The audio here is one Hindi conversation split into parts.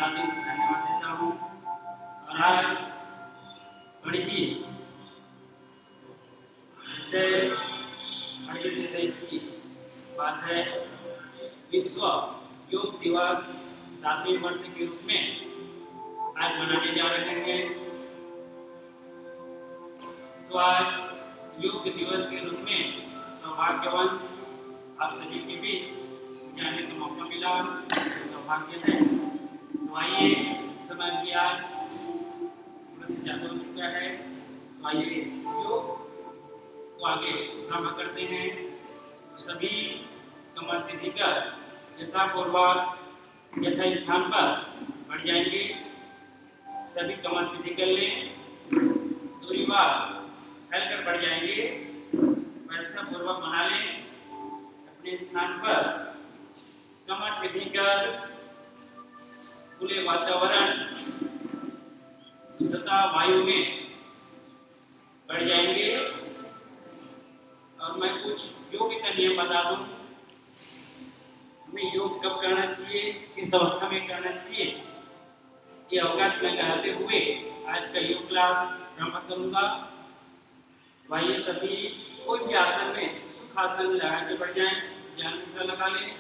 हार्दिक से धन्यवाद देता हूँ। और आज बड़ी ही विषय की बात है, विश्व योग दिवस 7वें वर्ष के रूप में आज मनाने जा रहे हैं। तो आज योग दिवस के रूप में सौभाग्यवंश आप सभी के बीच जाने का मौका मिला, सौभाग्य है। तो आइए, इस समय भी आज ज़्यादा हो चुका है, तो आइए योग को आगे प्रारंभ करते हैं। सभी कमर सीधी कर यथापूर्वक यथा स्थान पर बढ़ जाएंगे। सभी कमर सीधी कर लें, दूरी बार फैलकर बढ़ जाएंगे। व्यवस्था पूर्वक बना लें अपने स्थान पर। कमर सीधी कर खुले वातावरण तथा वायु में बढ़ जाएंगे। और मैं कुछ योग का नियम बता दूं। हमें योग कब करना चाहिए, किस अवस्था में करना चाहिए, ये अवगत में कराते हुए आज का योग क्लास प्रारंभ करूंगा। आइए सभी कोई भी आसन में सुखासन लगा के बढ़ जाएं, ध्यान मुद्रा लगा लें।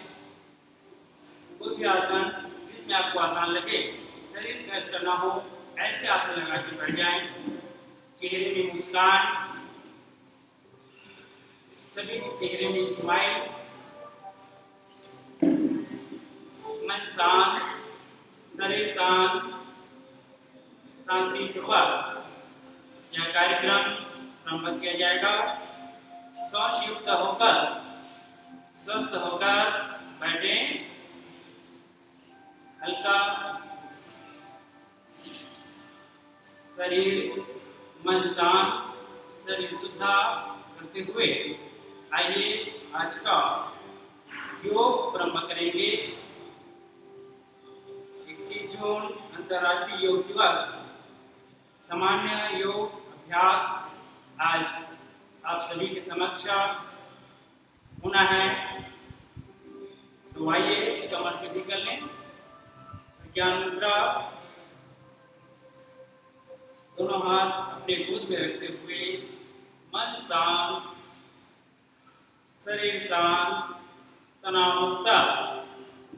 कोई भी आसन जिसमें आपको आसान लगे, शरीर कष्ट करना हो, ऐसे आसन लगा के बढ़ जाएं। चेहरे में मुस्कान, सभी के चेहरे में स्माइल, मन शांत, शरीर शांत, शांतिपूर्वक यह कार्यक्रम प्रारंभ किया जाएगा। श्वास युक्त होकर स्वस्थ होकर बैठे, हल्का शरीर, मन शांत, शरीर शुद्धा करते हुए आइए आज का योग प्रारंभ करेंगे। 21 जून अंतर्राष्ट्रीय योग दिवस, सामान्य योग अभ्यास आज आप सभी के समक्ष होना है। तो आइए कमर सीधी कर लें, ज्ञान मुद्रा, दोनों हाथ अपने गोद में रखते हुए मन शांत, शरीर शांत, तनाव मुक्त,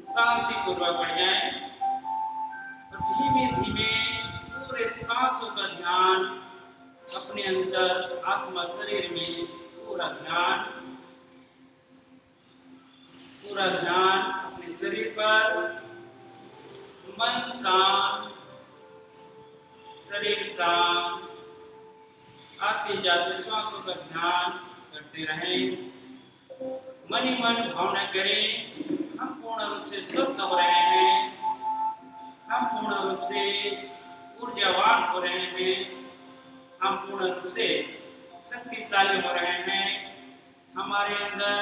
शांतिपूर्वक बढ़ जाए। और धीमे धीमे पूरे सांसों का ध्यान अपने अंदर आत्मा शरीर में, पूरा ध्यान अपने शरीर पर, मन शांत, शरीर शांत, आते जाते श्वासों का ध्यान करते रहें। मन ही मन भावना करें, हम पूर्ण रूप से स्वस्थ हो रहे हैं, हम पूर्ण रूप से ऊर्जावान हो रहे हैं, हम पूर्ण रूप से शक्तिशाली हो रहे हैं। हमारे अंदर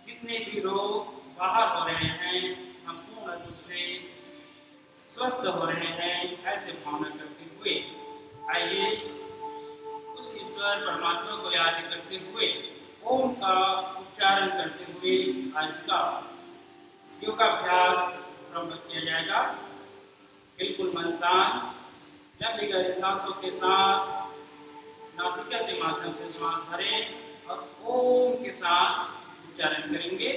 जितने भी रोग बाहर हो रहे हैं, हम पूर्ण रूप से स्वस्थ हो रहे हैं। ऐसे भावना करते हुए आइए उस ईश्वर परमात्मा को याद करते हुए ओम का उच्चारण करते हुए आज का योगाभ्यास प्रारंभ किया जाएगा। बिल्कुल मन शांत, लंबी गहरी सांसों के साथ नासिका के माध्यम से श्वास भरें और ओम के साथ उच्चारण करेंगे।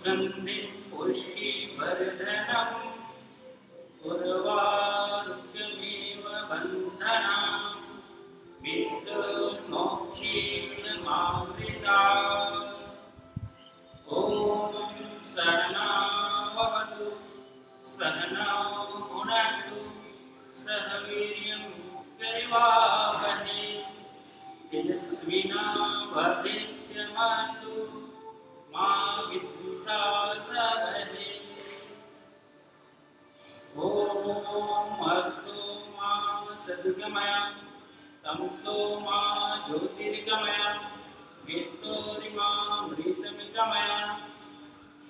सुगन्धिं पुष्टिवर्धनम् उर्वारुकमिव बन्धनान् मृत्युर्मोक्षेण मामृतात्। ॐ सहनाववतु सहनौ भुनक्तु सह वीर्यं करवावहै तेजस्विनावधीतमस्तु मा विद्विषावहै। ॐ अस्तु मा सद्गमय तमसो मा ज्योतिर्गमय मृत्योर्मामृतमिगमय।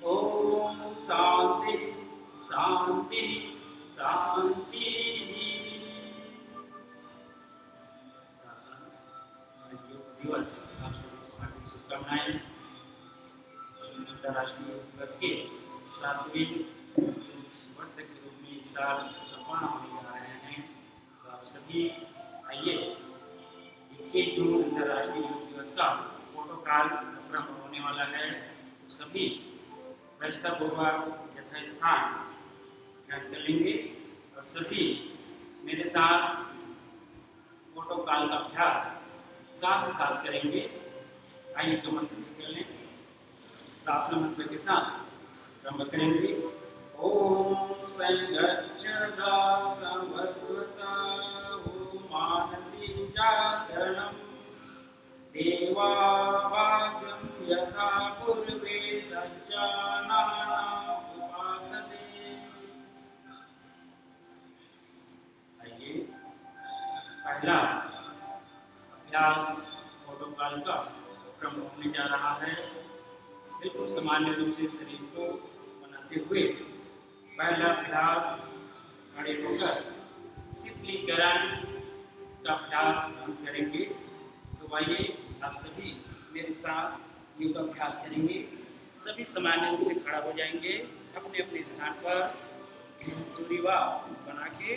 ॐ शान्ति शान्ति शान्ति। योग दिवस आप सभी को हार्दिक शुभकामनाएं। अंतर्राष्ट्रीय योग दिवस के 7वें वर्ष के रूप में इस साल संपन्न होने जा रहे हैं। तो आप सभी आइए 21 जून अंतर्राष्ट्रीय योग दिवस का प्रोटोकॉल प्रारंभ होने वाला है। तो सभी व्यवस्थापूर्वक यथास्थान ध्यान कर लेंगे और सभी मेरे साथ प्रोटोकॉल का अभ्यास साथ ही साथ करेंगे। आइए कमर से कर लें। प्रार्थना मंत्र के साथ प्रारंभ करेंगे। ओम संगच्छदा समद्वसा मानसी जागरणं देवावागं यथा पूर्वे सज्जानानां उपासते। आइए पहला अभ्यास प्रोटोकॉल का क्रम होने जा रहा है। बिल्कुल सामान्य रूप से शरीर को बनाते हुए पहला अभ्यास खड़े होकर शीतलीकरण का अभ्यास हम करेंगे। तो आइए आप सभी मेरे साथ योग अभ्यास करेंगे। सभी सामान्य रूप से खड़ा हो जाएंगे अपने अपने स्थान पर दूरी बना के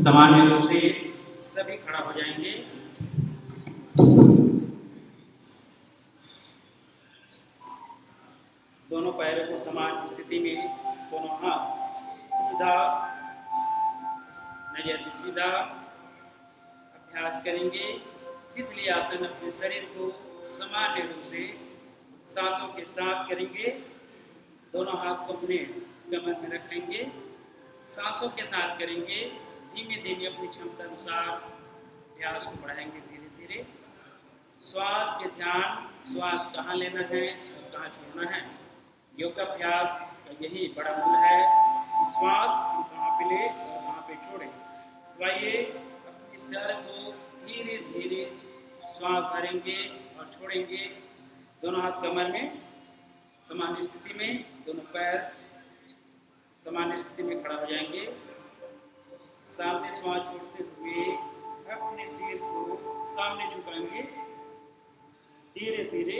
सामान्य रूप से सभी खड़ा हो जाएंगे। दोनों पैरों को समान स्थिति में दोनों हाथ सीधा नजर सीधा अभ्यास करेंगे। शीतली आसन अपने शरीर को सामान्य रूप से सांसों के साथ करेंगे। दोनों हाथ को अपने कमर में रख लेंगे। सांसों के साथ करेंगे। धीमे धीमे अपनी क्षमता अनुसार अभ्यास को बढ़ाएंगे धीरे धीरे। श्वास पे ध्यान, श्वास कहाँ लेना है और कहाँ छोड़ना है। योग अभ्यास का यही बड़ा मूल है कि श्वास कहाँ पे ले और कहाँ पे छोड़े। तो आइए अपने शरीर को धीरे धीरे श्वास भरेंगे और छोड़ेंगे। दोनों हाथ कमर में सामान्य स्थिति में, दोनों पैर सामान्य स्थिति में खड़ा हो जाएंगे। सामने श्वास छोड़ते हुए अपने सिर को सामने झुकाएंगे धीरे धीरे।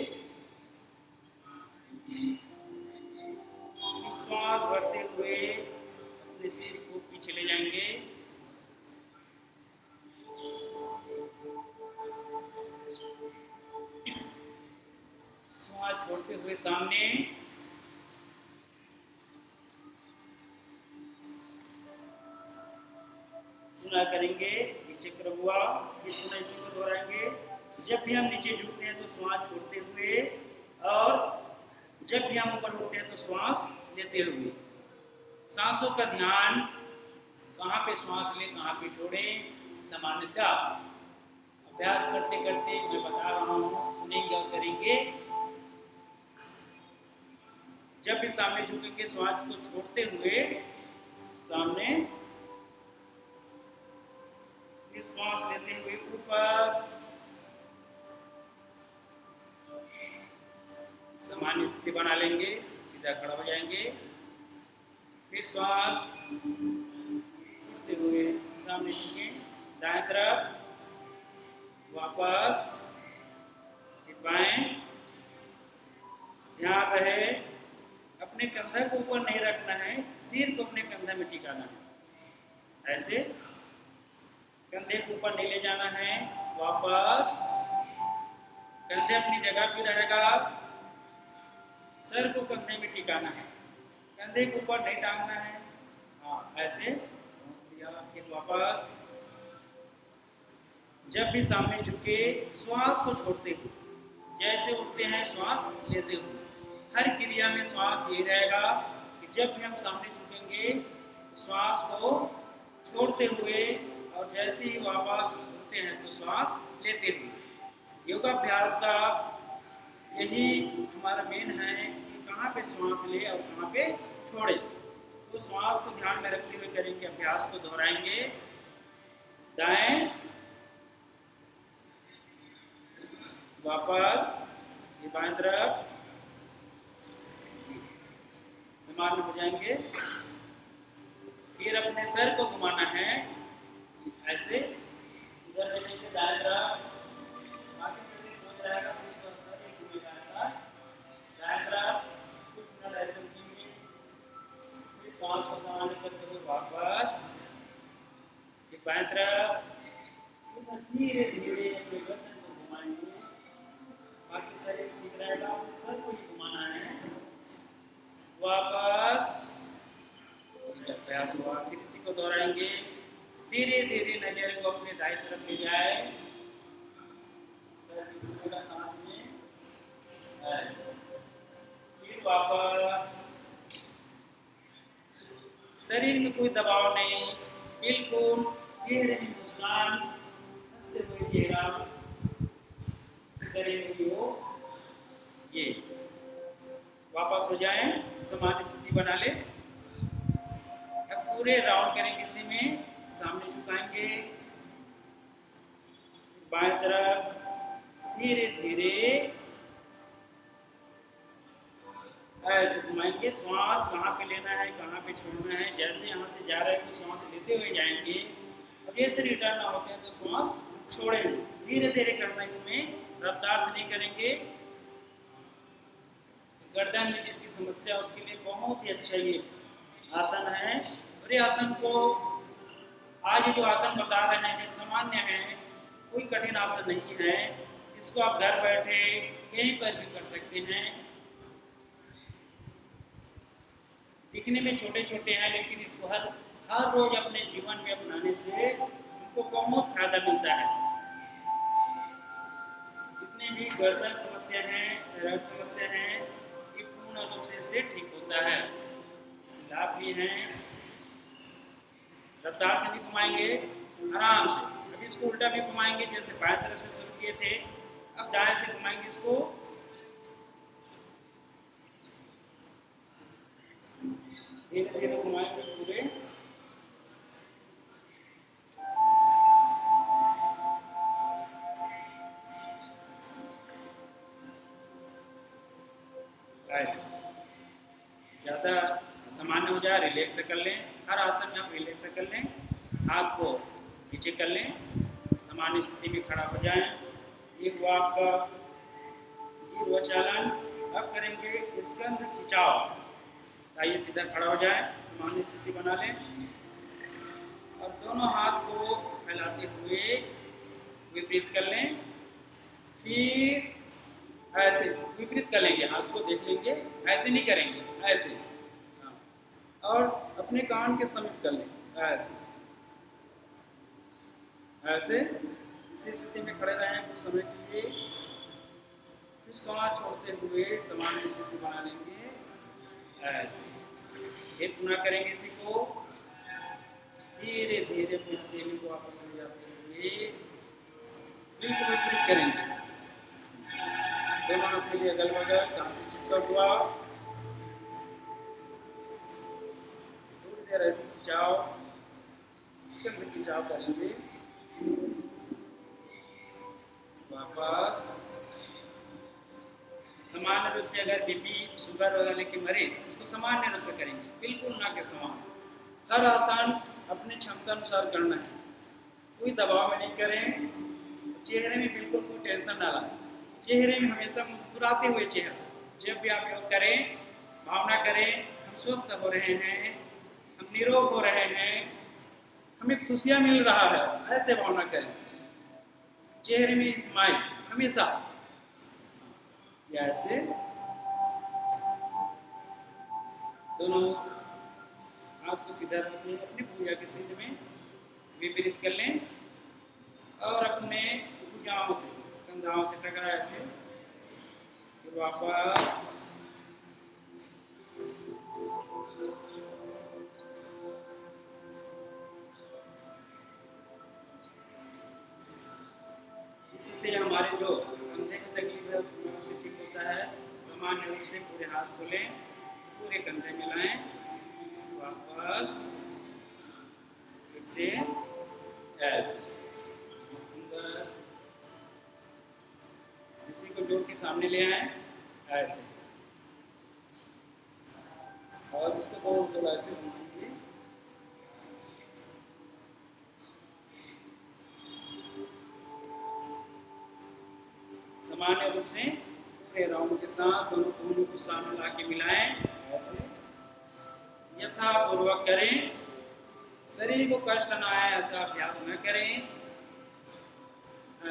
श्वास भरते हुए अपने सिर को पीछे ले जाएंगे। श्वास छोड़ते हुए सामने। पुनः करेंगे चक्र हुआ, पुनः इसी को दोहराएंगे। जब भी हम नीचे झुकते हैं तो श्वास छोड़ते हुए और जब भी हम ऊपर उठते हैं तो श्वास लेते हुए। सांसों का ध्यान, कहाँ पे श्वास लें कहाँ पे छोड़ें। सामान्यतः अभ्यास करते करते मैं बता रहा हूँ, सुनेंगे और करेंगे। जब भी सामने झुकेंगे श्वास को छोड़ते हुए सामने, श्वास लेते हुए ऊपर, सामान्य स्थिति बना लेंगे, सीधा खड़ा हो जाएंगे। फिर श्वास छोड़ते हुए सामने झुके, दाएं तरफ वापस, फिर बाएं। ध्यान रहे अपने कंधे को ऊपर नहीं रखना है, सिर को अपने कंधे में टिकाना है। ऐसे कंधे को ऊपर नहीं ले जाना है। वापस, कंधे अपनी जगह पे रहेगा। सर को कंधे में टिकाना है, कंधे के ऊपर नहीं टांगना है। हाँ, ऐसे दिया। फिर वापस जब भी सामने झुके श्वास को छोड़ते हुए, जैसे उठते हैं श्वास लेते हुए, हर क्रिया में श्वास ये रहेगा कि जब भी हम सामने झुकेंगे श्वास को छोड़ते हुए और जैसे ही वापस उठते हैं तो श्वास लेते हुए। योगाभ्यास का यही हमारा मेन है कि कहाँ पे श्वास ले और कहाँ पे छोड़े। तो श्वास को ध्यान में रखते हुए करेंगे, अभ्यास को दोहराएंगे। दाएं, वापस ये बाएं तरफ, समान हो जाएंगे। फिर अपने सर को घुमाना है ऐसे, इधर देखेंगे दाएं तरफ, आगे से सोच रहेगा, दाएं तरफ कुछ मिनट ऐसे रुकेंगे। फिर श्वास को समान करते हुए वापस ये बाएं तरफ, धीरे धीरे अपने गर्दन को घुमाएंगे। बाकी शरीर ठीक रहेगा, सर को ही घुमाना है। वापस अभ्यास हुआ, फिर इसी को दोहराएंगे। धीरे धीरे नजर को अपने दाएं तरफ ले जाए, फिर वापस शरीर में कोई दबाव नहीं, बिल्कुल चेहरे में मुस्कान, हंसते हुए चेहरा शरीर हो। ये वापस हो जाए, समान स्थिति बना ले। अब पूरे राउंड करेंगे, इसी में सामने झुकाएंगे, बाएं तरफ धीरे धीरे ऐसे घुमाएंगे। श्वास कहाँ पे लेना है, कहाँ पे छोड़ना है, जैसे यहाँ से जा रहे हैं तो श्वास लेते हुए जाएंगे। अब जैसे रिटर्न होते हैं तो श्वास छोड़ेंगे, धीरे धीरे करना, इसमें रफ्तार से नहीं करेंगे। गर्दन में जिसकी समस्या उसके लिए बहुत ही अच्छा ये आसन है। और ये आसन को आज जो आसन बता रहे हैं सामान्य है, कोई कठिन आसन नहीं है। इसको आप घर बैठे कहीं पर भी कर सकते हैं। दिखने में छोटे छोटे हैं, लेकिन इसको हर रोज अपने जीवन में अपनाने से उनको बहुत फायदा मिलता है। जितने भी गर्दन समस्या हैं, रक्त समस्या हैं, ये पूर्ण रूप से इससे ठीक होता है। इसके लाभ भी हैं। रफ्तार से भी घुमाएंगे, आराम से। अभी इसको उल्टा भी घुमाएंगे, जैसे बाएं तरफ से शुरू किए थे, अब दाएं से घुमाएंगे इसको। धीरे धीरे घुमाएंगे पूरे। ऐसे ज़्यादा सामान्य हो जाए, रिलैक्स कर लें। हर आसन में आप रिलैक्स कर लें, हाथ को नीचे कर लें, सामान्य स्थिति में खड़ा हो जाएं। ये हुआ आपका गिरवचालन। अब करेंगे स्कंध खिंचाव। आइए सीधा खड़ा हो जाए, सामान्य स्थिति बना लें और दोनों हाथ को फैलाते हुए विपरीत कर लें। फिर ऐसे विपरीत कर लेंगे, हाथ को देख लेंगे, ऐसे नहीं करेंगे, ऐसे। हाँ। और अपने कान के समीप कर लें, ऐसे ऐसे। इसी स्थिति में खड़े रहें कुछ समय के लिए। फिर श्वास छोड़ते हुए सामान्य स्थिति बना लेंगे, ऐसे। ये पुनः करेंगे इसी को। धीरे धीरे अपने हथेली को वापस ले जाते हुए बिल्कुल विपरीत करेंगे। दोनों हथेली अगल बगल, कहाँ से चिपका हुआ, थोड़ी देर ऐसे खिंचाव, इसके अंदर खिंचाव करेंगे। वापस सामान्य रूप से अगर बीपी शुगर वगैरह के मरीज, इसको सामान्य रूप से करेंगे, बिल्कुल ना के समान। हर आसन अपनी क्षमता अनुसार करना है, कोई दबाव में नहीं करें। चेहरे में बिल्कुल कोई टेंशन ना लाएं, चेहरे में हमेशा मुस्कुराते हुए चेहरा। जब भी आप योग करें, भावना करें हम स्वस्थ हो रहे हैं, हम निरोग हो रहे हैं, हमें खुशियाँ मिल रहा है, ऐसे भावना करें। चेहरे में स्माइल हमेशा, ऐसे दोनों हाथ को सीधा रखें, अपनी भुजा की सीध में विपरीत कर लें और अपने भुजाओं से कंधाओं से टकराए ऐसे। फिर वापस इससे हमारे जो कंधे की तकलीफ है उससे ठीक होता है। सामान्य रूप से पूरे हाथ खोलें, पूरे कंधे मिलाएं, वापस फिर से ऐसे सुंदर इसी को जोड़ के सामने ले आए ऐसे और इसको बहुत थोड़ा ऐसे घुमाएंगे। सामान्य रूप से पूरे राउंड के साथ दोनों कोनों को सामने ला के मिलाएं ऐसे यथापूर्वक करें। शरीर को कष्ट न आए ऐसा अभ्यास न करें।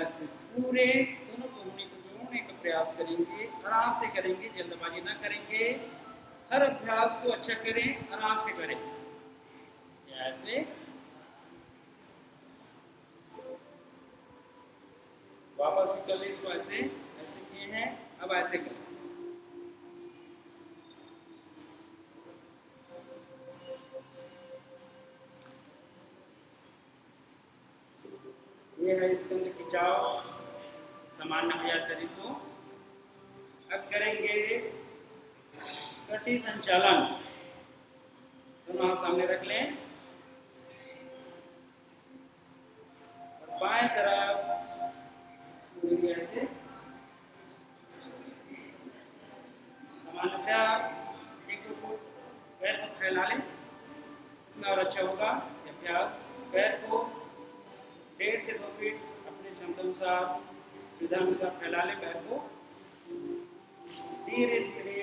ऐसे पूरे दोनों कोनों को जोड़ने का प्रयास करेंगे, आराम से करेंगे, जल्दबाजी ना करेंगे। हर अभ्यास को अच्छा करें, आराम से करें। ऐसे वापस भी कर ले इसको ऐसे ऐसे किए हैं, अब ऐसे करें। ये है इसके अंदर खिंचाव, सामान्य हो जाए शरीर को। अब करेंगे कटी संचालन। दोनों हाथ सामने रख लें और बाएं तरफ ऐसे सामान्यतः एक फुट पैर को फैला लें, इतना और अच्छा होगा ये अभ्यास। पैर को 1.5 से 2 फीट अपने क्षमता अनुसार सुविधा अनुसार फैला लें। पैर को धीरे धीरे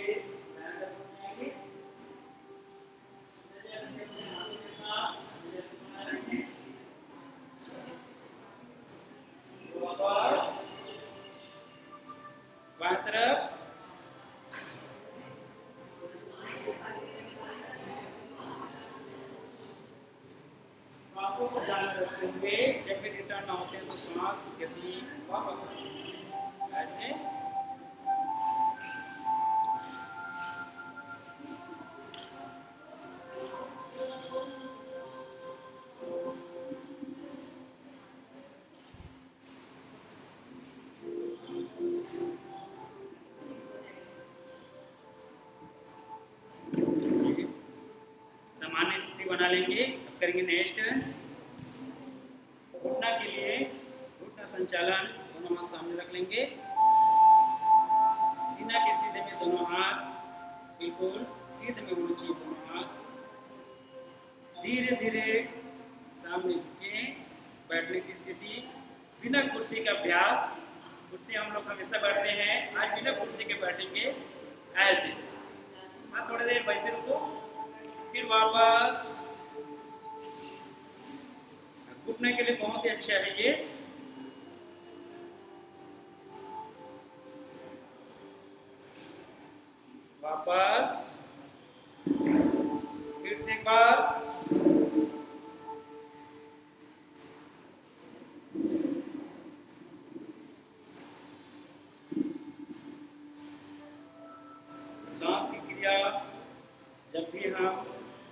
बाएं तरफ आंखों को ध्यान रखते हुए जब भी रिटर्न होते हैं तो श्वास की गति वापस ऐसे सामान्य स्थिति बना लेंगे। अब करेंगे नेक्स्ट घुटना के लिए घुटना संचालन। दोनों हाथ सामने रख लेंगे, सीना के सीधे में दोनों हाथ बिल्कुल सीधे में होने चाहिए। दोनों हाथ धीरे धीरे सामने झुके, बैठने की स्थिति बिना कुर्सी का अभ्यास। कुर्सी हम लोग हमेशा बैठते हैं, आज बिना कुर्सी के बैठेंगे ऐसे। हाँ थोड़ी देर वैसे रुको, फिर वापस। घुटने के लिए बहुत ही अच्छा है ये। वापस फिर से एक बार। सांस की क्रिया, जब भी हम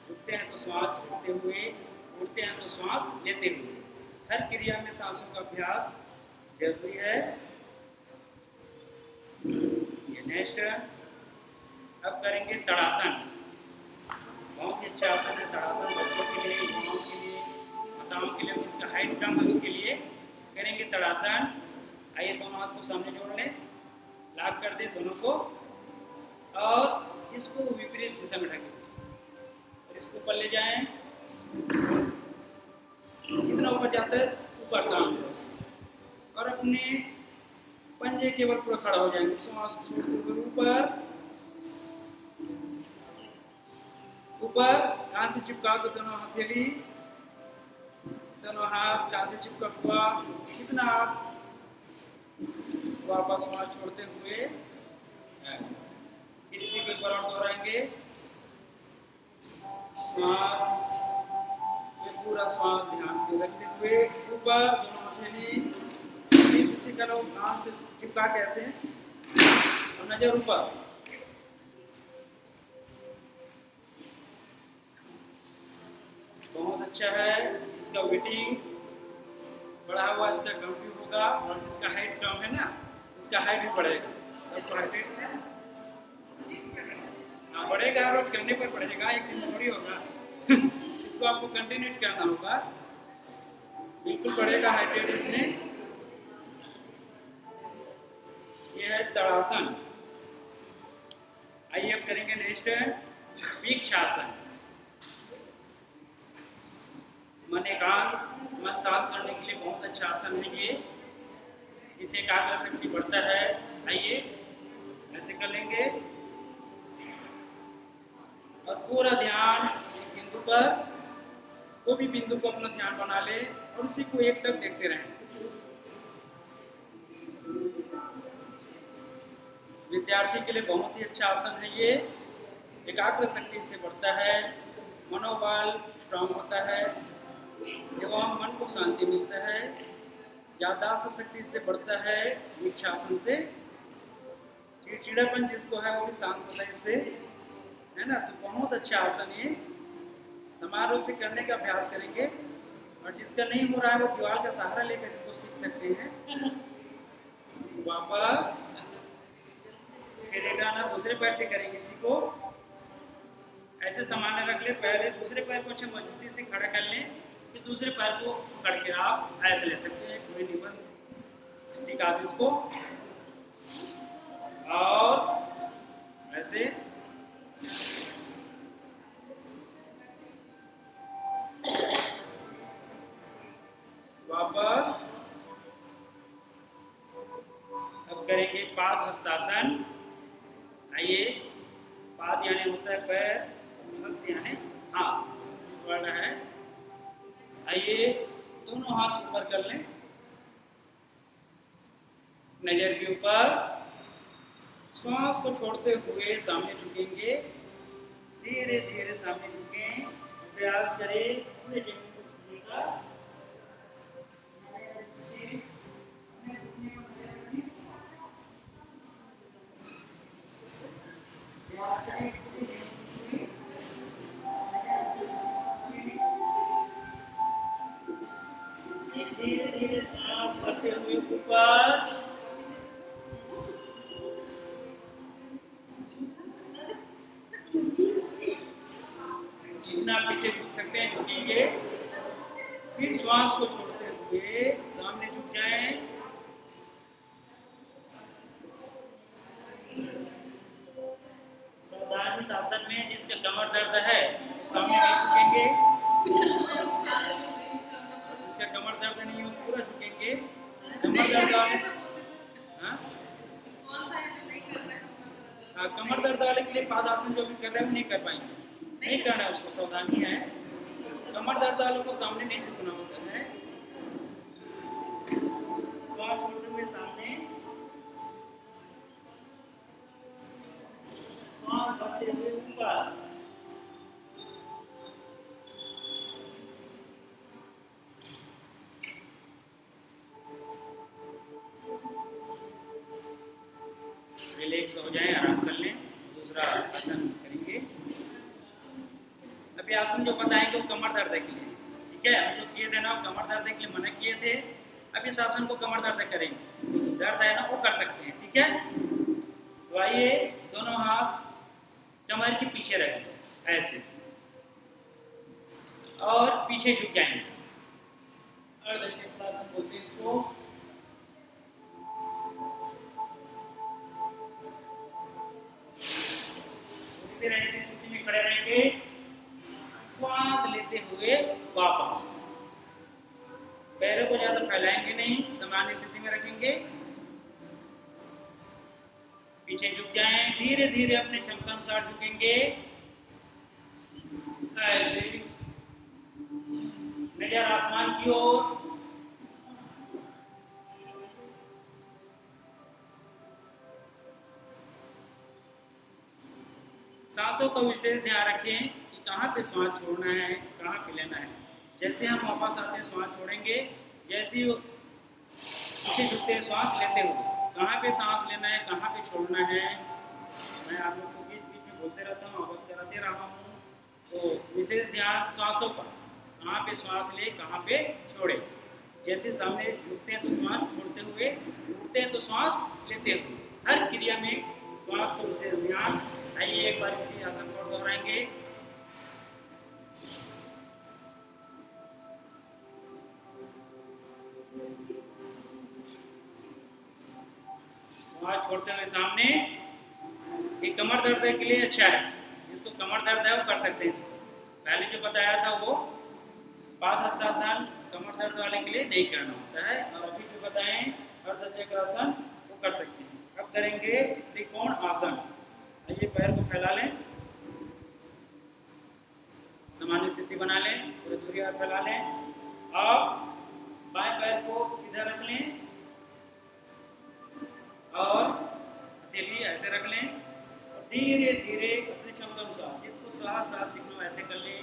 उठते हैं तो श्वास छोड़ते हुए, उठते हैं तो श्वास लेते हुए, हर क्रिया में सांसों का अभ्यास जरूरी है। ये नेक्स्ट अब करेंगे तड़ासन। बहुत ही अच्छा आसन है तड़ासन। बच्चों के लिए, युवाओं के लिए, माताओं के लिए, जिसका हाइट कम है उसके लिए करेंगे तड़ासन। आइए दोनों हाथ को सामने जोड़ लें, लॉक कर दें दोनों को और इसको विपरीत दिशा में ढकें और इसको ऊपर ले जाएं। कितना ऊपर जाता है ऊपर टांग और अपने पंजे केवल पूरा खड़ा हो जाएंगे। श्वास छोड़ते हुए ऊपर ऊपर। कान से चिपका दो दोनों हथेली, दोनों हाथ कान से चिपका हुआ। कितना आप वापस श्वास छोड़ते हुए फिर इसी के ऊपर और दोहराएंगे। श्वास ये पूरा श्वास ध्यान पे रखते हुए ऊपर दोनों हथेली से करो, कान से चिपका कैसे और नजर ऊपर। बहुत अच्छा है। इसका वेटिंग बढ़ा हुआ, इसका कम भी होगा और जिसका हाइट कम है ना उसका हाइट भी बढ़ेगा। सबको हाइट हाँ बढ़ेगा, रोज करने पर बढ़ेगा, एक दिन थोड़ी होगा। इसको आपको कंटिन्यू करना होगा, बिल्कुल बढ़ेगा हाइट इसमें। यह है तड़ासन। आइए अब करेंगे नेक्स्ट वृक्षासन। मन एकांत, मन शांत करने के लिए बहुत अच्छा आसन है ये। इससे एकाग्र शक्ति बढ़ता है। आइए ऐसे कर लेंगे और पूरा ध्यान एक बिंदु पर, कोई भी बिंदु को अपना ध्यान बना ले और उसी को एक टक देखते रहें। विद्यार्थी के लिए बहुत ही अच्छा आसन है ये। एकाग्र शक्ति से बढ़ता है, मनोबल स्ट्रांग होता है एवं मन को शांति मिलता है। याददाश्त शक्ति से बढ़ता है वृक्षासन से। चिड़चिड़ापन जिसको है वो भी शांत होता है इससे, है ना। तो बहुत अच्छा आसन ये, समान रूप से करने का अभ्यास करेंगे। और जिसका नहीं हो रहा है वो दीवार का सहारा लेकर इसको सीख सकते हैं। वापस फिर लेटाना, दूसरे पैर से करेंगे इसी को। ऐसे सामान्य रख ले, पहले दूसरे पैर को अच्छे मजबूती से खड़ा कर लें, फिर दूसरे पैर को पकड़ के आप ऐसे ले सकते हैं। कोई निबंध टिका दें इसको और ऐसे वापस। अब करेंगे पाद हस्तासन। आइए, पाद यानी होता है पैर, हस्त यानी हाथ, संस्कृत वर्ण है। आइए दोनों हाथ ऊपर कर लें, नजर के ऊपर। श्वास को छोड़ते हुए सामने झुकेंगे, धीरे धीरे सामने झुकें। प्रयास करें पूरे जमीन को छूने का। धीरे धीरे सांस भरते हुए ऊपर। जितना पीछे झुक सकते हैं झुकेंगे। फिर श्वास को छोड़ते हुए सामने झुक जाएं। सावधानी आसन में जिसका कमर दर्द है सामने नहीं झुकेंगे, जिसका कमर दर्द नहीं हो पूरा झुकेंगे। कमर दर्द वाले कमर दर्द वाले के लिए पादासन जो भी कर रहे हैं वो नहीं कर पाएंगे, नहीं करना है उसको, सावधानी है। कमर दर्द वालों को सामने नहीं झुकना होता है। श्वास छोड़ते हुए सामने, श्वास भरते हुए ऊपर। रिलैक्स हो जाएं, आराम कर लें। दूसरा आसन करेंगे। अभी आसन जो बताएंगे वो कमर दर्द के लिए, ठीक है। हम जो किए थे ना कमर दर्द के लिए मना किए थे। अब इस आसन को कमर दर्द करेंगे, दर्द है ना वो कर सकते हैं, ठीक है। तो आइए दोनों हाथ कमर के पीछे रखें ऐसे और पीछे झुक जाएंगे। अर्धचक्रासन बोलते हैं इसको। फिर ऐसी स्थिति में खड़े रहेंगे, श्वास लेते हुए वापस। पैरों को ज्यादा फैलाएंगे नहीं, सामान्य स्थिति में रखेंगे। पीछे झुक जाएं, धीरे धीरे अपने क्षमता अनुसार झुकेंगे ऐसे। नजर आसमान की ओर। सांसों का विशेष ध्यान रखें कि कहाँ पे श्वास छोड़ना है, कहाँ पे लेना है। जैसे हम वापस आते हैं श्वास छोड़ेंगे, जैसे ही पीछे झुकते हैं श्वास लेते हुए, कहाँ पे सांस लेना है, कहाँ पे छोड़ना है, मैं आप लोग को बीच बीच में बोलते रहता हूँ, अवगत कराते रहा हूँ। तो विशेष ध्यान श्वासों पर, कहाँ पे श्वास ले, कहाँ पे छोड़े। जैसे सामने झुकते हैं तो श्वास छोड़ते हुए, उठते हैं तो श्वास लेते हुए, हर क्रिया में श्वास को विशेष ध्यान। आइए एक बार इसी आसन को दोहराएंगे। श्वास छोड़ते हुए सामने। ये कमर दर्द के लिए अच्छा है, जिसको कमर दर्द है वो कर सकते हैं। पहले जो बताया था वो पादहस्तासन कमर दर्द वाले के लिए नहीं करना होता है, और अभी जो बताएं अर्धचक्रासन वो कर सकते हैं। अब करेंगे त्रिकोण आसन। आइए पैर को फैला लें, सामान्य स्थिति बना लें, पूरे दूरी और फैला लें। अब बाएं पैर को सीधा रख लें और हथेली ऐसे रख लें, और धीरे धीरे अपनी क्षमता अनुसार जिसको साहस साहस सीखना वैसे कर लें,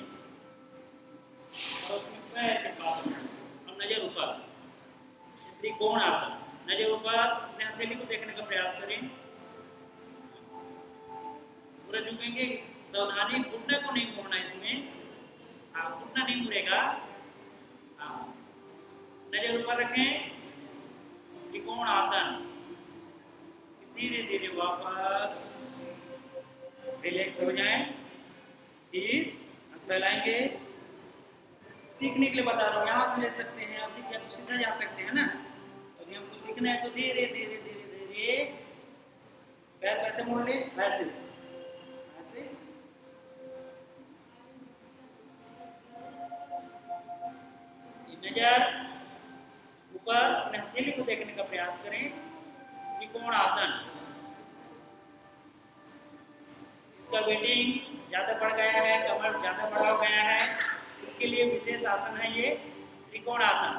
और उसमें पैर के पास और नजर ऊपर। त्रिकोण आसन, नजर ऊपर, अपने हथेली को देखने का प्रयास करें। पूरा झुकेंगे, सावधानी, घुटने को नहीं मोड़ना इसमें। हाँ, घुटना नहीं मुड़ेगा। हाँ, नजर ऊपर रखें, त्रिकोण आसन। धीरे धीरे वापस रिलैक्स हो जाएं, फिर हाथ फैलाएंगे। सीखने के लिए बता रहा हूँ, यहाँ से ले सकते हैं, और सीख तो सीधा जा सकते हैं ना। अभी हमको सीखना है तो धीरे धीरे धीरे धीरे पैर कैसे मोड़ ले, ऐसे ऐसे। नजर ऊपर, अपने हथेली को देखने का प्रयास करें। त्रिकोण आसन, इसका वेटिंग ज्यादा बढ़ गया है, कमर ज्यादा बढ़ा हो गया है, इसके लिए विशेष आसन है ये त्रिकोण आसन।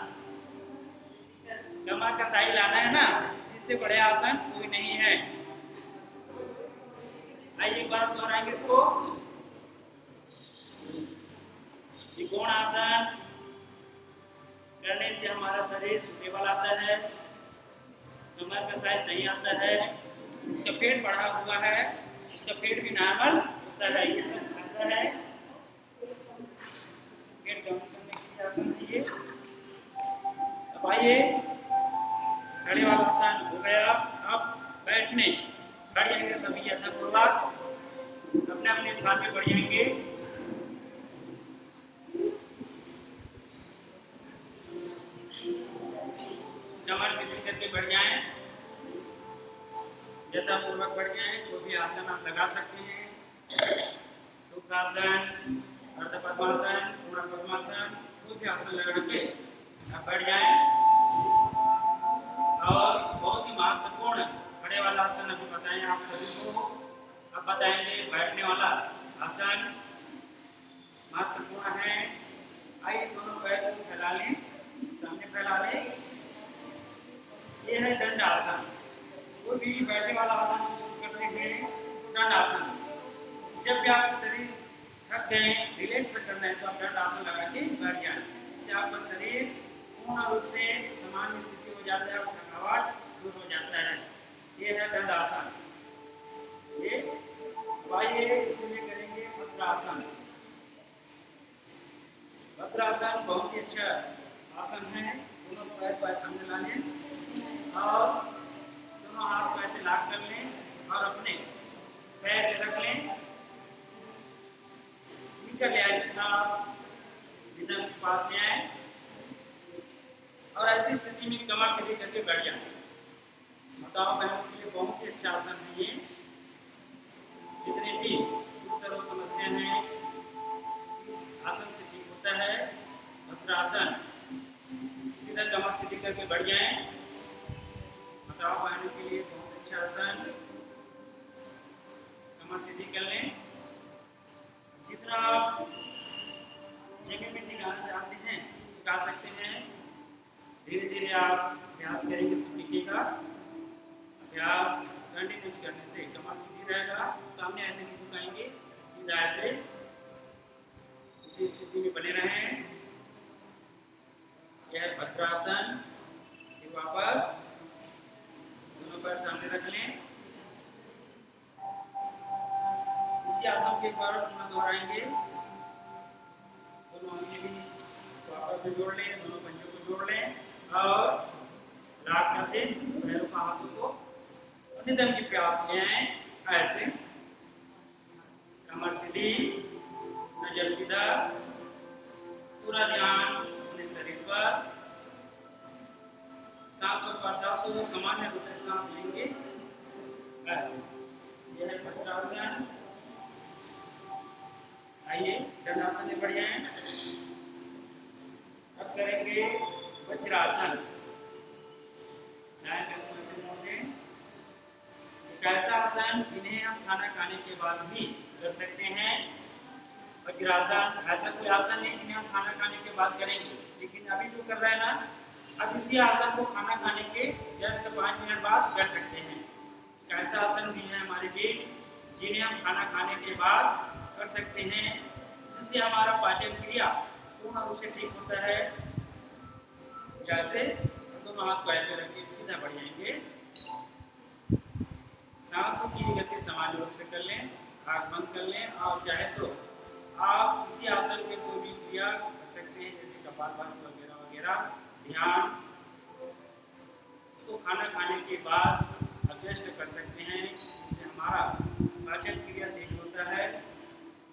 कमर का साइज लाना है ना, इससे बड़े आसन कोई नहीं है। आइए एक बार दोहराएंगे इसको। त्रिकोण आसन करने से हमारा शरीर स्टेबल आता है, कमर का साइज सही आता है, उसका पेट बढ़ा हुआ है, उसका पेट भी नॉर्मल होता है, ये सब फायदा है। पेट कम करने की आसन है ये। अब आइए, खड़े वाला आसन हो गया। अब बैठने बैठ जाएंगे सभी यथापूर्वक, अपने अपने स्थान में बढ़ जाएंगे। कमर सीधी करके बढ़ जाएं, यथापूर्वक बढ़ जाएं। जो भी आसन आप लगा सकते हैं, सुखासन, अर्ध पद्मासन, पूर्ण पद्मासन, कोई भी आसन लगा के आप बढ़ जाएं। और बहुत ही महत्वपूर्ण खड़े वाला आसन अभी बताएं आप सभी को। अब बताएंगे बैठने वाला आसन, महत्वपूर्ण है। आइए दोनों पैर को फैला लें, सामने फैला लें। ये है दंड आसन। वो भी बैठने वाला आसन करते हैं, दंड आसन। जब भी आपका शरीर थक गए, रिलैक्स करना है, तो आप दंड आसन लगा के बैठ जाएं। इससे आपका शरीर पूर्ण रूप से सामान्य स्थिति हो जाता है और थकावट दूर हो जाता है। ये है दंड आसन। ये आइए इसमें करेंगे वज्रासन। वज्रासन बहुत ही अच्छा आसन है। दोनों पैर को सामने ला लें और दोनों हाथ को ऐसे लॉक कर लें और अपने पैर से रख लें, निकल ले आए, जितना के पास ले आए, और ऐसी स्थिति में कमर सीधी करके बैठ जाए। बताओ बहनों के लिए बहुत ही अच्छा आसन है ये। जितने भी तरह समस्या है आसन से ठीक होता है। वज्रासन, इधर कमर सीधी करके बढ़ जाएं। बताओ बहनों के लिए बहुत अच्छा आसन। कमर सीधी कर लें। जितना आप जगह में टिकाना चाहते हैं टिका सकते हैं। धीरे धीरे आप अभ्यास करेंगे तो टिकेगा। अभ्यास कंटिन्यू करने से कमर सीधी रहेगा। सामने ऐसे नहीं झुकाएंगे, सीधा ऐसे इसी स्थिति में बने रहें। यह है वज्रासन। फिर वापस दोनों पैर सामने रख लें। इसी आसन के बार पुनः दोहराएंगे। दोनों अंगें भी वापस में जोड़ लें, दोनों पंजों को जोड़ लें और लाट करके पैरों का हाथों को निधन की प्यास ले आए। ऐसे कमर सीधी, नजर सीधा, पूरा ध्यान अपने शरीर पर। सांसों पर सांसों सामान्य रूप से सांस लेंगे। ऐसे यह है वज्रासन। आइए दंडासन में बढ़ जाएं। अब करेंगे वज्रासन। दाएं पैर को ऐसे मोड़ दें। एक ऐसा आसन जिन्हें हम खाना खाने के बाद भी कर सकते हैं। वज्रासन ऐसा कोई आसन नहीं जिन्हें हम खाना खाने के बाद करेंगे, लेकिन अभी जो कर रहे हैं ना, अब इसी आसन को खाना खाने के जस्ट 5 मिनट बाद कर सकते हैं। एक ऐसा आसन भी है हमारे बीच जिन्हें हम खाना खाने के बाद कर सकते हैं, जिससे हमारा पाचन क्रिया पूर्ण रूप से ठीक होता है। जैसे दोनों हाथ को ऐसे रख के सीधा बढ़ जाएंगे। सांसों की गति सामान्य रूप से कर लें, आँख बंद कर लें और चाहे तो आप इसी आसन में कोई भी क्रिया कर सकते हैं, जैसे कपालभाति वगैरह वगैरह। ध्यान इसको खाना खाने के बाद एडजस्ट कर सकते हैं, इससे हमारा पाचन क्रिया तेज होता है।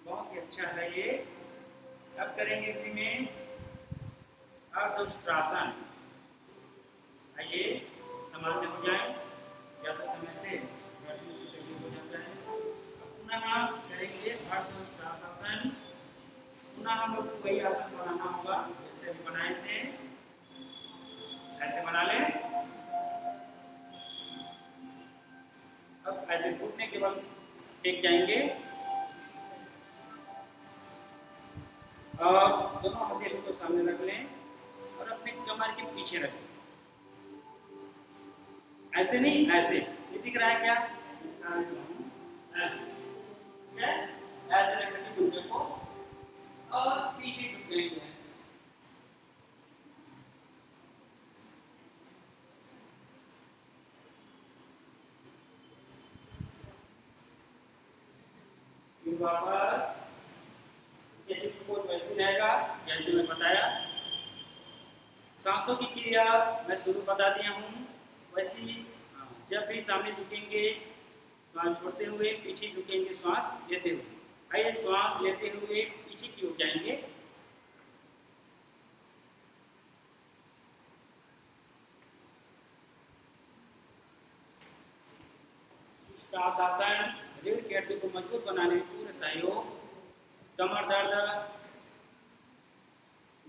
बहुत ही अच्छा है ये। अब करेंगे इसी में अर्धउष्ट्रासन। आइए सामान्य हो जाए, ज़्यादा समय से गर्मी से तकलीफ हो जाता है। पुनः करेंगे अर्धउष्ट्रासन। पुनः हम लोग को वही आसन बनाना होगा जैसे हम बनाए थे। ऐसे बना लें। अब ऐसे घुटने के बल टेक जाएंगे और दोनों हथेलियों को सामने रख लें और अपने कमर के पीछे रखें। ऐसे नहीं, ऐसे। ये दिख रहा है क्या? ऐसे रखेंगे घुटने को और पीछे झुकेंगे। वापस वैसे रहेगा जैसे मैं बताया। सांसों की क्रिया मैं शुरू बता दिया हूँ, वैसे ही जब भी सामने झुकेंगे श्वास छोड़ते हुए, पीछे झुकेंगे श्वास लेते हुए। आइए श्वास लेते हुए पीछे की ओर जाएंगे। आसन रीढ़ की हड्डी को मजबूत बनाने में पूरे सहयोग। कमर दर्द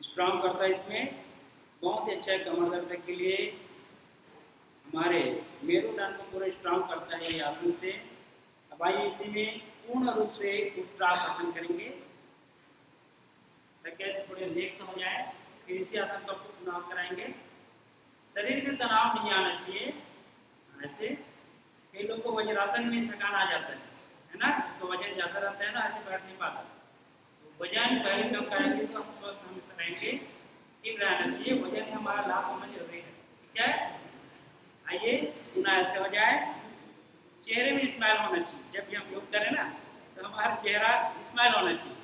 स्ट्रॉन्ग करता है, इसमें बहुत ही अच्छा है। कमर दर्द के लिए हमारे मेरुदंड को पूरा स्ट्रॉन्ग करता है ये आसन से। अब आइए इसी में पूर्ण रूप से उत्तरासन करेंगे ताकि थोड़े रिलैक्स हो जाए। फिर इसी आसन को पुनः कराएंगे। शरीर में तनाव नहीं आना चाहिए। ऐसे कई लोगों को वज्रासन में थकान आ जाता है ना, इसका वजन ज्यादा रहता है ना, ऐसे बैठ नहीं पाता। तो वजन पहले कम करेंगे तो हम स्वस्थ हमेशा रहेंगे। ठीक रहना चाहिए, वजन ही हमारा लाभ होना जरूरी है। ठीक है, आइए पुनः ऐसे हो जाए। चेहरे में स्माइल होना चाहिए। जब भी हम योग करें ना तो हमारा चेहरा स्माइल होना चाहिए।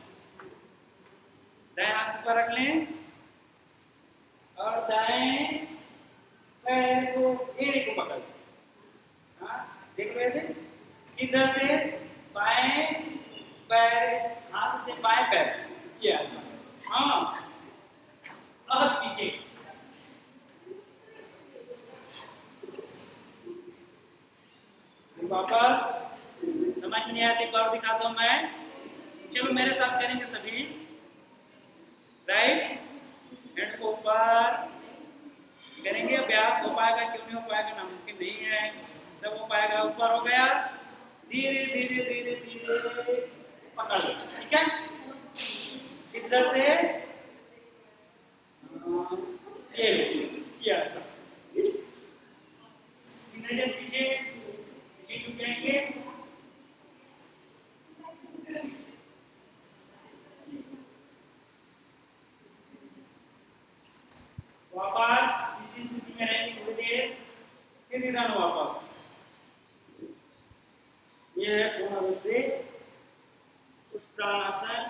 दाएं हाथ पर रख लें और दाएं पैर को एड़ी को पकड़ लें। देख रहे थे इधर से बाएं पैर, हाथ से बाएं पैर, ये ऐसा। हाँ, और पीछे वापस। समझ नहीं आया तो और दिखाता हूं मैं। चलो मेरे साथ करेंगे सभी। राइट हैंड को ऊपर करेंगे। अभ्यास हो पाएगा क्यों नहीं हो पाएगा, नामुमकिन नहीं है। सब हो पाएगा। ऊपर हो गया, धीरे धीरे धीरे धीरे पकड़ लो। ठीक है, इधर से ये ऐसा पीछे पीछे झुकेंगे। उत्तरायणासन।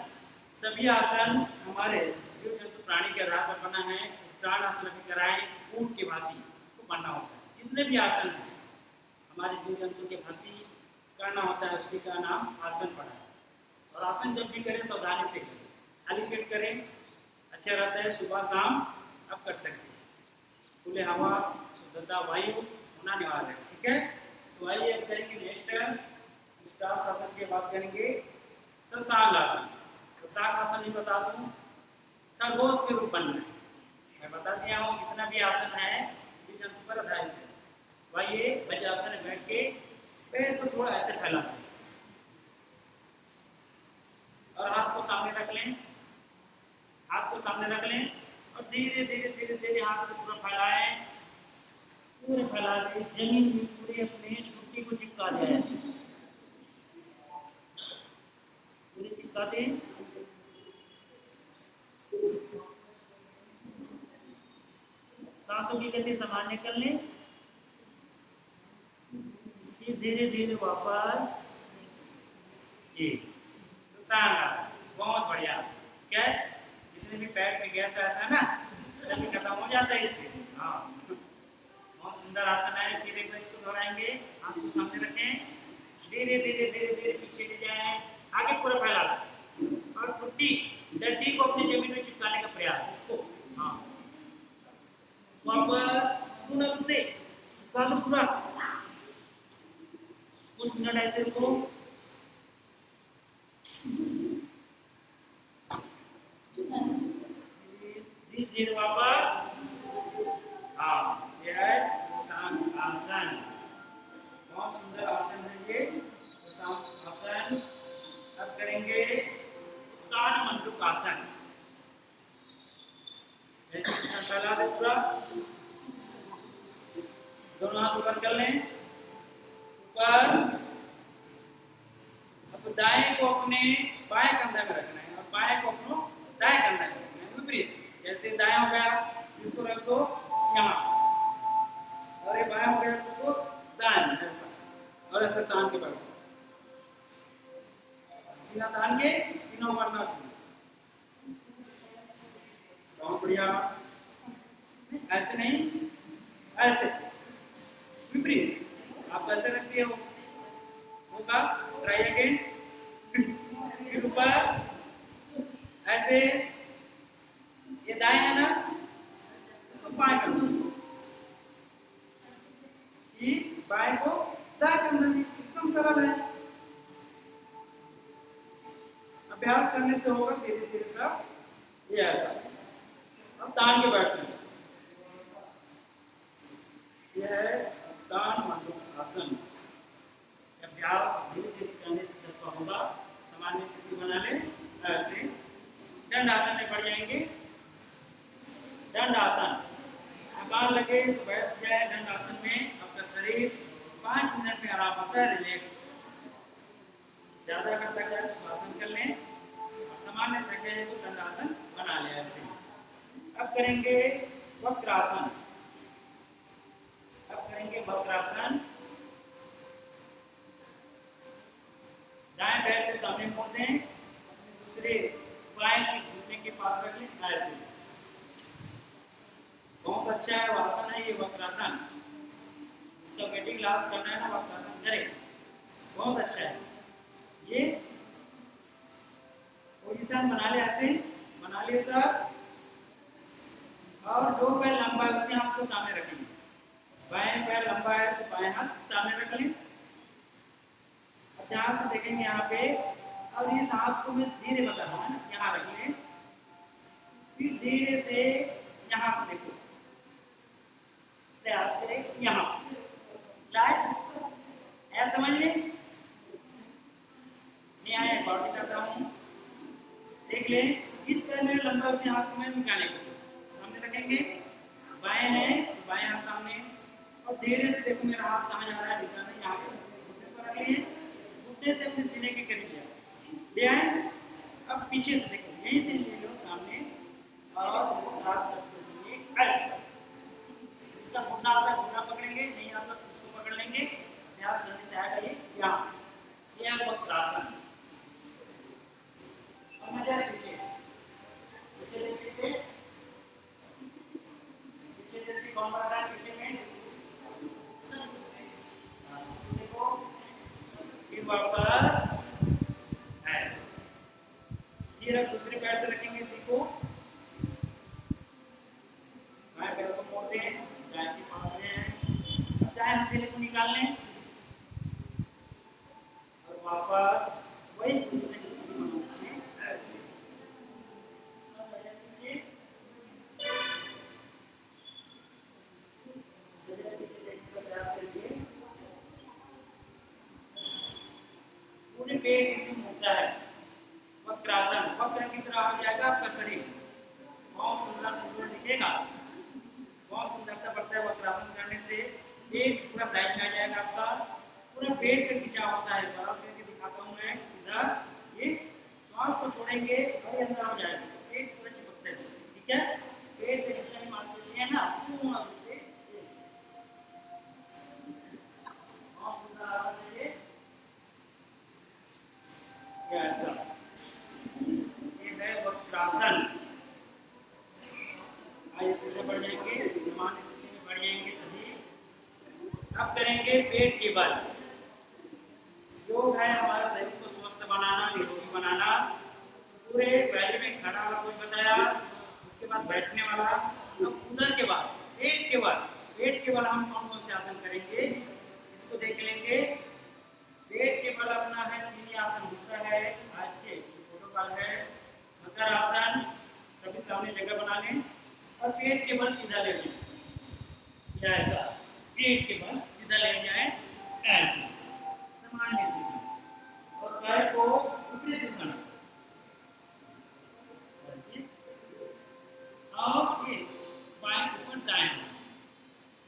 सभी आसन हमारे जीव जंतु प्राणी के आधार पर बना है। उत्तरायणासन की कराएं ऊंट की भांति को बनना होता है। जितने भी आसन हैं हमारे जीव जंतु के भांति करना होता है, उसी का नाम आसन पड़ा है। और आसन जब भी करें सावधानी से करें, खाली पेट करें, अच्छा रहता है। सुबह शाम आप कर सकते हैं। खुले हवा, शुद्धता वायु होना अनिवार्य है। ठीक है, तो आइए अब करेंगे नेक्स्ट स्टार्स आसन के बाद करेंगे शशांक आसन। शशांक आसन ही बता दूं, खरगोश के रूप बनना है। मैं बता दिया हूँ जितना भी आसन है जीव जंतु पर आधारित है। आइए वज्रासन में बैठ के पैर को थोड़ा ऐसे फैला दें और हाथ को सामने रख लें। हाथ को सामने रख लें और धीरे धीरे धीरे धीरे हाथ को पूरा फैलाएं। पूरे फैला दें, जमीन में पूरी अपनी छुट्टी को चिपका दें। पूरी चिपका दें। सांसों की गति सामान्य कर लें। धीरे धीरे वापस ये शशांक आसन। बहुत बढ़िया। क्या जितने भी पेट में गैस ऐसा है ना, जल्दी खत्म हो जाता है इससे। हाँ, बहुत सुंदर आसन है। फिर एक बार इसको दोहराएंगे। हाथ को सामने रखें, धीरे धीरे धीरे धीरे पीछे ले जाएं, आगे पूरा फैला दें और डंडी को अपनी जमीन में चिपकाने का प्रयास। इसको हाँ वापस पूर्ण रूप से चिपका दो पूरा। कुछ मिनट ऐसे रुको। धीरे धीरे वापस। हाँ, ये है शशांक आसन। बहुत सुंदर आसन है ये शशांक आसन। अब करेंगे उत्तान मंडूक आसन। फैला दे पूरा, दोनों हाथ ऊपर कर लें ऊपर। अब दाएं को अपने बाएं कंधे में रखना है और बाएं को अपने दाएं कंधे में रखना है। विपरीत, जैसे दाएं हो गया इसको रख दो यहाँ और ये बाएं हो गया इसको दाएं में, ऐसा और ऐसा तान के बैठो। सीना तान के सीना ऊपर ना चाहिए। बहुत बढ़िया। ऐसे नहीं, ऐसे विपरीत। आप ऐसे रखते हो होगा। Try again. फिर ऊपर ऐसे। ये दाएं है ना, इसको बाएं कर दो। ये बाएं को दाएं करना भी एकदम सरल है। अभ्यास करने से होगा धीरे धीरे सब। ये ऐसा। अब तान के बैठना। यह है उत्तान मंडूक आसन। अभ्यास धीरे धीरे करने से सबका होगा। सामान्य स्थिति बना ले ऐसे। दंड आसन में बढ़ जाएंगे। दंड आसन, थकान लगे तो बैठ जाए दंड आसन में। आपका शरीर 5 मिनट में आराम होता है, रिलैक्स। ज्यादा अगर थक जाए तो आसन कर लें और सामान्य थक जाए तो दंड आसन बना ले ऐसे। अब करेंगे वक्रासन। अब करेंगे वक्रासन। दाएं पैर को सामने मोड़ दें, दूसरे बाएं के घुटने के पास रख लें ऐसे। बहुत अच्छा है आसन है ये वक्रासन। इसका वेटिंग लास्ट करना है ना, वक्रासन करें। बहुत अच्छा है ये। पोजीशन बना ले ऐसे, बना ले सब। और दो पैर लंबा है उसी हाथ को सामने रखेंगे। बाएं पैर लंबा है तो बाएं हाथ सामने रख लें। ध्यान से देखेंगे यहाँ पे। और इस हाथ को मैं धीरे बता रहा हूँ ना, यहाँ रख लें। फिर धीरे से यहाँ से देखो, प्रयास करें यहाँ ऐसा समझ लें। मैं आया बॉडी करता हूँ, देख लें। इस पैर में लंबा उसी हाथ को मैं निकालने को सामने रखेंगे। बाएं है तो बाएं हाथ सामने और धीरे से देखो मेरा हाथ कहाँ जा रहा है, निकालना यहाँ पर रख लिए। से अपने सीने के करीब ले आए। अब पीछे से देखो, यहीं से ले लो सामने और इसको क्रॉस करते हुए ऐसे। इसका घुटना आता है, घुटना पकड़ेंगे, नहीं आता तो इसको पकड़ लेंगे। अभ्यास करने से आएगा ये यहाँ। ये है वक्रासन। जरा पीछे पीछे पीछे पीछे जल्दी कौन बढ़ रहा है पीछे में देखो फिर वापस ऐसे फिर अब दूसरे पैर से रखेंगे इसी को बाएं पैर को मोड़ दें दाएं के पास में अब दाएं हथेली को निकाल लें और वापस वही पोजीशन बनाना है ऐसे पूरे पेट इसमें होता है वक्रासन वक्र की तरह हो जाएगा आपका शरीर बहुत सुंदर सुंदर दिखेगा बहुत सुंदरता बढ़ता है वक्रासन करने से पेट पूरा साइड में आ जाएगा आपका पूरा पेट का खिंचाव होता है बराबर करके दिखाता हूँ मैं सीधा ये श्वास को छोड़ेंगे और ये अंदर हो जाएगा पेट पूरा चिपकता है ठीक है पेट के जितने भी मांसपेशियां है ना पूर्ण रूप से बहुत सुंदर आसन है ये ऐसा ये है वक्रासन आइए सीधे बढ़ जाएंगे समान स्थिति में बढ़ जाएंगे सभी अब करेंगे पेट के बल योग है हमारे शरीर को स्वस्थ बनाना निरोगी बनाना पूरे पहले में खड़ा वाला कोई बताया उसके बाद बैठने वाला अब उधर के बाद पेट के बल हम कौन कौन से आसन करेंगे इसको देख लेंगे पेट के बल अपना है तीन आसन होता है आज के प्रोटोकॉल है मकर आसन सभी सामने जगह बना लें और पेट के बल सीधा ले लें या ऐसा पेट के बल सीधा ले जाए ऐसे सामान्य स्थिति और पैर को ऊपरी दिशा में और ये बाएं ऊपर दाएं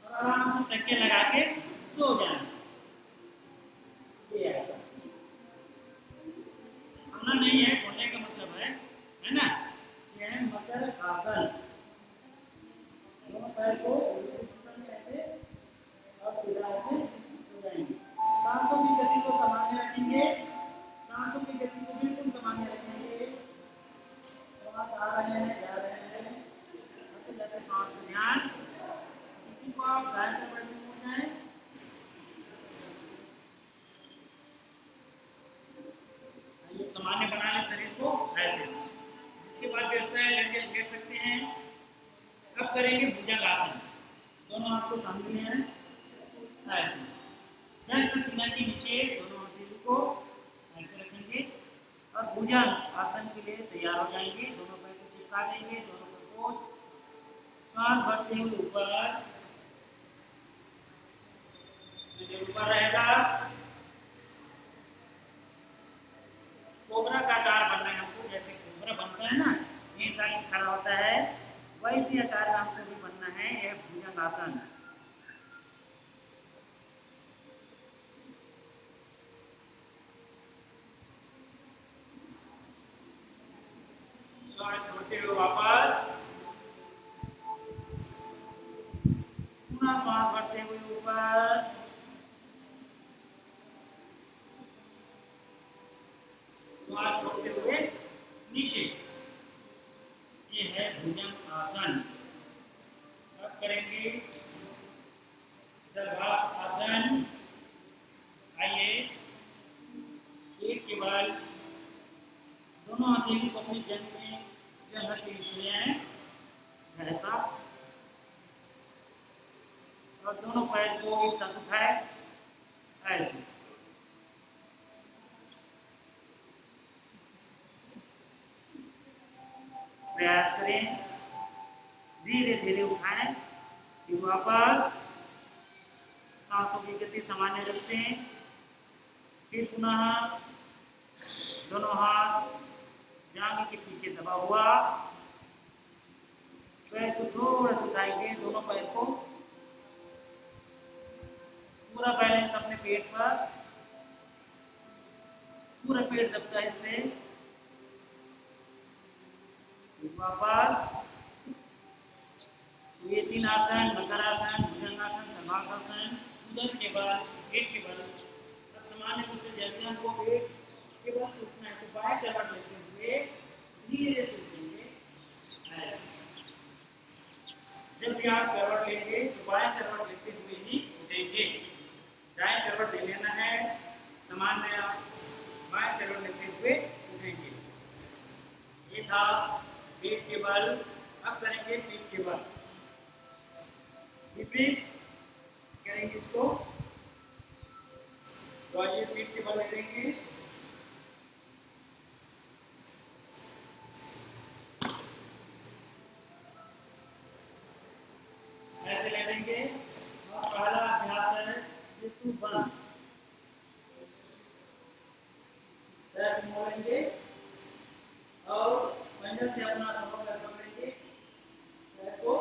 और आराम से तकिया लगा के सो जाए ये ऐसा हमने नहीं है बोलने का मतलब है ना ये है मकर आसन दोनों पैर को ऐसे और सीधा ऐसे सो जाएंगे सांसों की गति को सामान्य रखेंगे सांसों की गति को बिल्कुल सामान्य रखेंगे श्वास आ रहे हैं जा रहे हैं आते जाते सांस को ध्यान किसी को आप दाएं से बढ़ हो जाए ये सामान्य बना ले शरीर को ऐसे इसके बाद व्यवस्था है लेट सकते हैं अब करेंगे भुजंग आसन दोनों हाथ को सामने हैं ऐसे जंघ सीना के नीचे दोनों हथेली को ऐसे रखेंगे और भुजंग आसन के लिए तैयार हो जाएंगे दोनों पैर को चिपका देंगे दोनों पैर को श्वास भरते हुए ऊपर रहेगा कोबरा का आकार बनना है हमको जैसे कोबरा बनता है ना ये ताकि खड़ा होता है वैसे आकार का हमको भी बनना है यह भुजंग आसन छोड़ते हुए वापस पुनः श्वास भरते हुए ऊपर श्वास छोड़ते हुए नीचे ये है भुजंग आसन अब करेंगे सर्वास आसन आइए एक के बाद दोनों हथेली को अपनी जंघ में जगह के नीचे हैं ऐसा और दोनों पैर को एक साथ उठाए ऐसे प्रयास करें धीरे धीरे उठाएं फिर वापस सांसों की गति सामान्य रखें फिर पुनः दोनों हाथ जांघ के पीछे दबा हुआ पैर को थोड़ा उठाएंगे दोनों पैर को पूरा बैलेंस अपने पेट पर पूरा पेट दबता है इससे वापस ये तीन आसन मकरासन भुजंगासन सर्वांगासन उधर के बाद पेट के बल सामान्य रूप से जैसे हमको पेट के बल उठना है तो बाएं कमर लेते हुए धीरे से उठेंगे। जब भी आप करवट लेंगे तो बाएं करवट लेते हुए ही उठेंगे। दाएं करवट ले लेना है, सामान्य बाएं करवट लेते हुए उठेंगे। ये था पीठ के बल। अब करेंगे पीठ के बल। विपरीत करेंगे इसको, तो आइए पीठ के बल लेंगे। ऐसे ले लेंगे और पहला अभ्यास है सिद्धू बंद। पैर मोड़ेंगे और पंजा से अपना कमर पकड़ेंगे, पैर को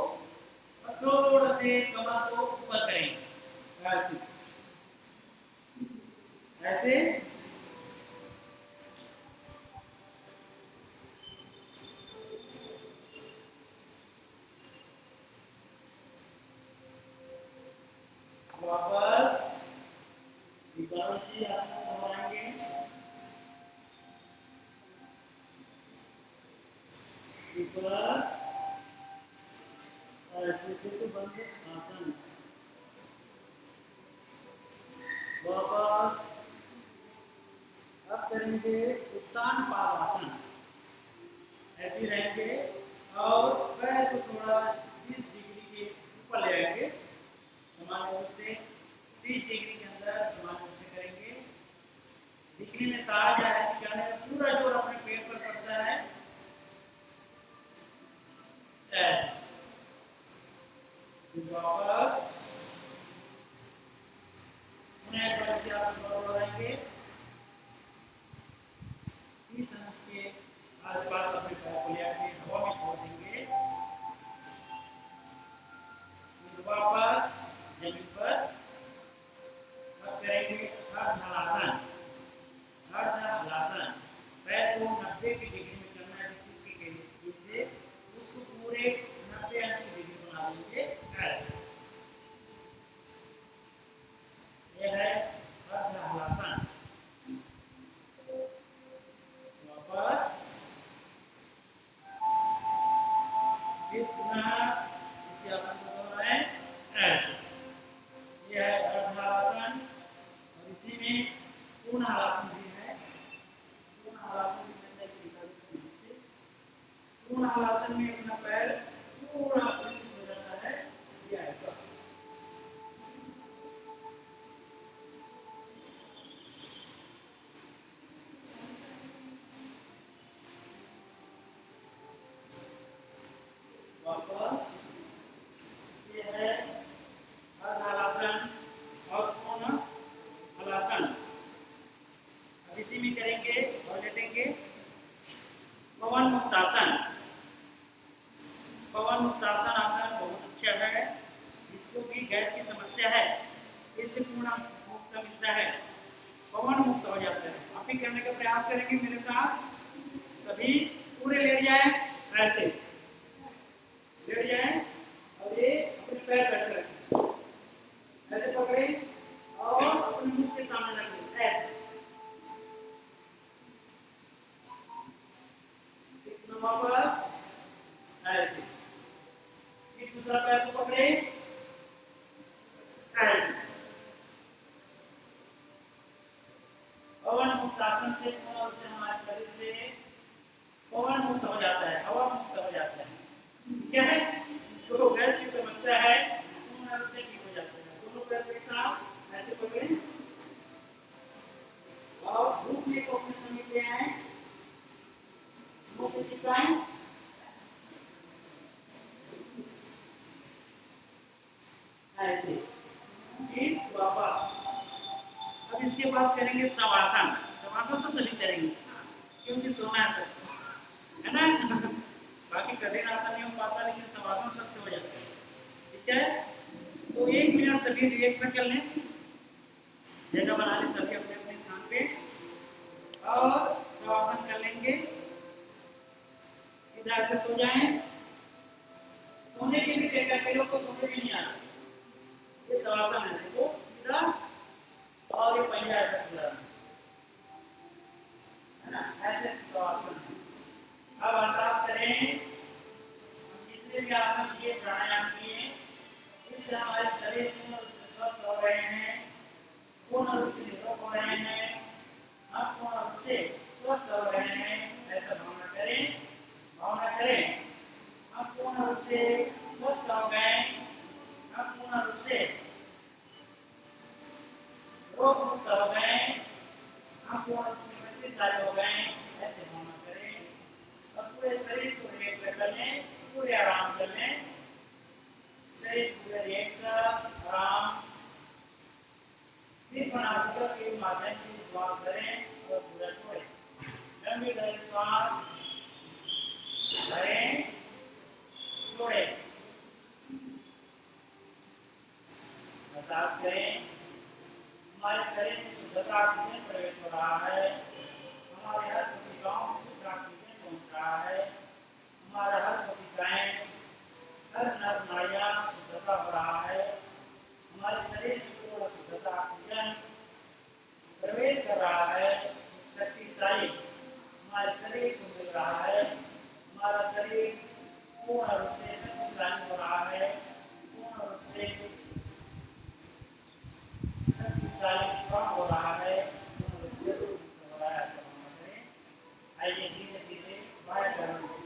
जोर से कमर को ऊपर करेंगे। ऐसे वापस विकरासी आसन दोहराएंगे। ऊपर ऐसे सिद्धू बंद आसन। वापस अब करेंगे उत्तान पादासन। ऐसे रहेंगे और पैर को थोड़ा 30 डिग्री के ऊपर ले आएंगे। समान रूप से 30 डिग्री के अंदर समान रूप से करेंगे। दिखने में सहज है, जाने में पूरा जोर अपने पैर पर पड़ता है। ऐसे वापस उन्हें एक बार से आप दोहराएंगे। 30 अंश के आसपास अपने पैर को ले आके हवा में छोड़ देंगे। वापस जमीन पर अब करेंगे अर्धहलासन। अर्धहलासन पैर को 90 की डिग्री में करना है, जिसके लिए उसको पूरे 90 अंश की डिग्री बना देंगे। ऐसे यह है अर्धहलासन। वापस फिर पुनः इसी आसन को दोहराएं। यह है अर्धहलासन और इसी में पूर्ण हलासन भी है। पूर्ण हलासन पूर्ण हलासन में अपना पैर पूरा हो जाता है। यह ऐसा वापस ये है अर्धहलासन और पूर्ण हलासन। अब इसी में करेंगे और लेटेंगे पवन मुक्तासन। पवन मुक्तासन आसन बहुत अच्छा है। जिसको भी गैस की समस्या है इससे पूर्ण मुक्त मिलता है, पवन मुक्त हो जाता है। आप भी करने का प्रयास करेंगे मेरे साथ। सभी पूरे लेट जाए, ऐसे लेट जाए और ये अपने पैर बैठ रखें, ऐसे पकड़े और अपने मुंह के सामने रखें। ऐसे वापस ऐसे फिर दूसरा पैर को पकड़े ऐसे। पवन मुक्त आसन से हमारे शरीर से पवन मुक्त हो जाता है, हवा मुक्त हो जाता है। क्या है, जो गैस की समस्या है पूर्ण रूप से ठीक हो जाता है। दोनों पैर के साथ ऐसे पकड़े और धूप में को अपने समीप ले आए, मुंह को चिपकाएं ऐसे। फिर वापस अब इसके बाद करेंगे शवासन। शवासन तो सभी करेंगे क्योंकि सोना है ना। बाकी कठिन आसन नहीं हो पाता, लेकिन शवासन सबसे हो जाता है। ठीक है, तो 1 मिनट सभी रिलैक्स कर लें, जगह बना लें सभी अपने अपने स्थान पे और शवासन कर लेंगे। सीधा ऐसे सो जाएं। सोने की भी टेक्निक के लोग को सोने भी नहीं आता। ये शवासन है, देखो सीधा और ये पंजा ऐसा पूरा है ना, ऐसे शवासन। अब आसान ये प्राणायाम किए, इससे हमारे शरीर पूर्ण रूप से स्वस्थ हो रहे हैं, पूर्ण रूप से निरोग हो रहे हैं, हम पूर्ण रूप से स्वस्थ हो रहे हैं। ऐसा भावना करें हम पूर्ण रूप से स्वस्थ हो गए, हम पूर्ण रूप से रोग मुक्त हो गए, हम पूर्ण रूप से शक्तिशाली हो गए। ऐसे भावना करें और पूरे शरीर को रिलैक्स कर लें, पूरे आराम कर लें, शरीर पूरे रिलैक्स आराम। सिर्फ नासिका के माध्यम से श्वास करें और पूरा छोड़ें। लंबी गहरी श्वास करें, छोड़ें, मसाज करें। हमारे शरीर में शुद्धता ऑक्सीजन प्रवेश हो रहा है, हमारे हर कोशिकाओं में शुद्ध ऑक्सीजन पहुंच रहा है, हमारा हर कोशिकाएं, हर नस नाड़ियां शुद्धता हो रहा है, हमारे शरीर में पूर्ण शुद्धता ऑक्सीजन प्रवेश कर रहा है। शक्तिशाली हमारे शरीर को मिल रहा है, हमारा शरीर पूर्ण रूप से शक्तिशाली हो रहा है, पूर्ण रूप से स्ट्रॉन्ग हो रहा है, पूर्ण रूप से हो रहा है। आइए धीरे धीरे बाहर करने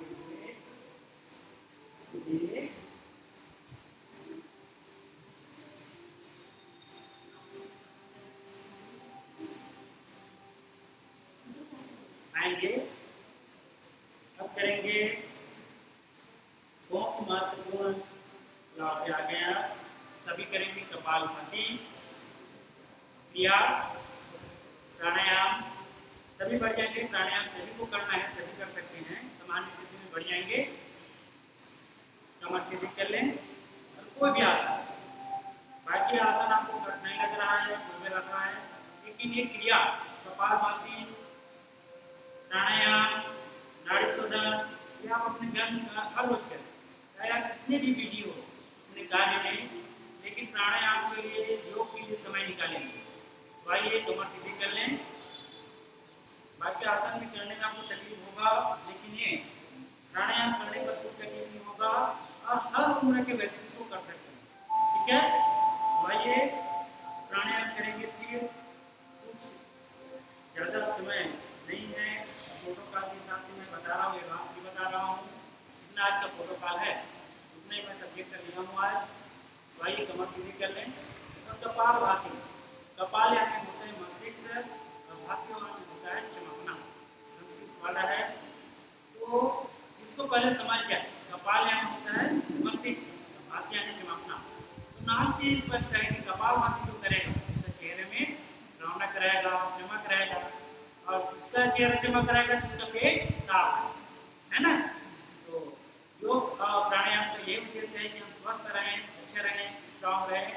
धीरे आएंगे। अब करेंगे बहुत महत्वपूर्ण लाभ आ गया, सभी करेंगे कपालभाति क्रिया प्राणायाम। सभी बढ़ जाएंगे, प्राणायाम सभी को करना है, सभी कर सकते हैं, सामान्य स्थिति में बढ़ जाएंगे। कमर सीधी कर लें और कोई भी आसन, बाकी आसन आपको नहीं लग रहा है, कोई लग रहा है, लेकिन ये क्रिया कपालभाति प्राणायाम नाड़ी शोधन ये आप अपने घर में हर रोज करें, चाहे आप कितने भी बिजी हो अपने कार्य में, लेकिन प्राणायाम के लिए योग के लिए समय निकालेंगे। तो आइए कमर सीधी कर लें। बाकी आसन भी करने में आपको तकलीफ होगा, लेकिन ये प्राणायाम करने पर कोई तकलीफ नहीं होगा और हर उम्र के व्यक्ति इसको कर सकते हैं। ठीक है, तो आइए प्राणायाम करेंगे। फिर कुछ ज़्यादा समय नहीं है, प्रोटोकॉल के हिसाब से मैं बता रहा हूँ, एडवांस भी बता रहा हूँ। जितना आज का प्रोटोकॉल है उतना ही मैं सब्जेक्ट का लिया हुआ है। तो आइए कमर सीधी कर लें और कपालभाति, कपाल यानी होता है मस्तिष्क और भाति यानी होता है चमकना, संस्कृत वाला है। तो इसको पहले समझ जाए, कपाल यानी होता है मस्तिष्क, भाति यानी चमकना। तो नाम से स्पष्ट है कि कपालभाति जो करेगा उसके चेहरे में रौनक रहेगा, चमक रहेगा, और जिसका चेहरा चमक रहेगा जिसका पेट साफ है ना। तो योग और प्राणायाम का ये उद्देश्य है कि हम स्वस्थ रहें, अच्छे रहें, स्ट्रॉन्ग रहें,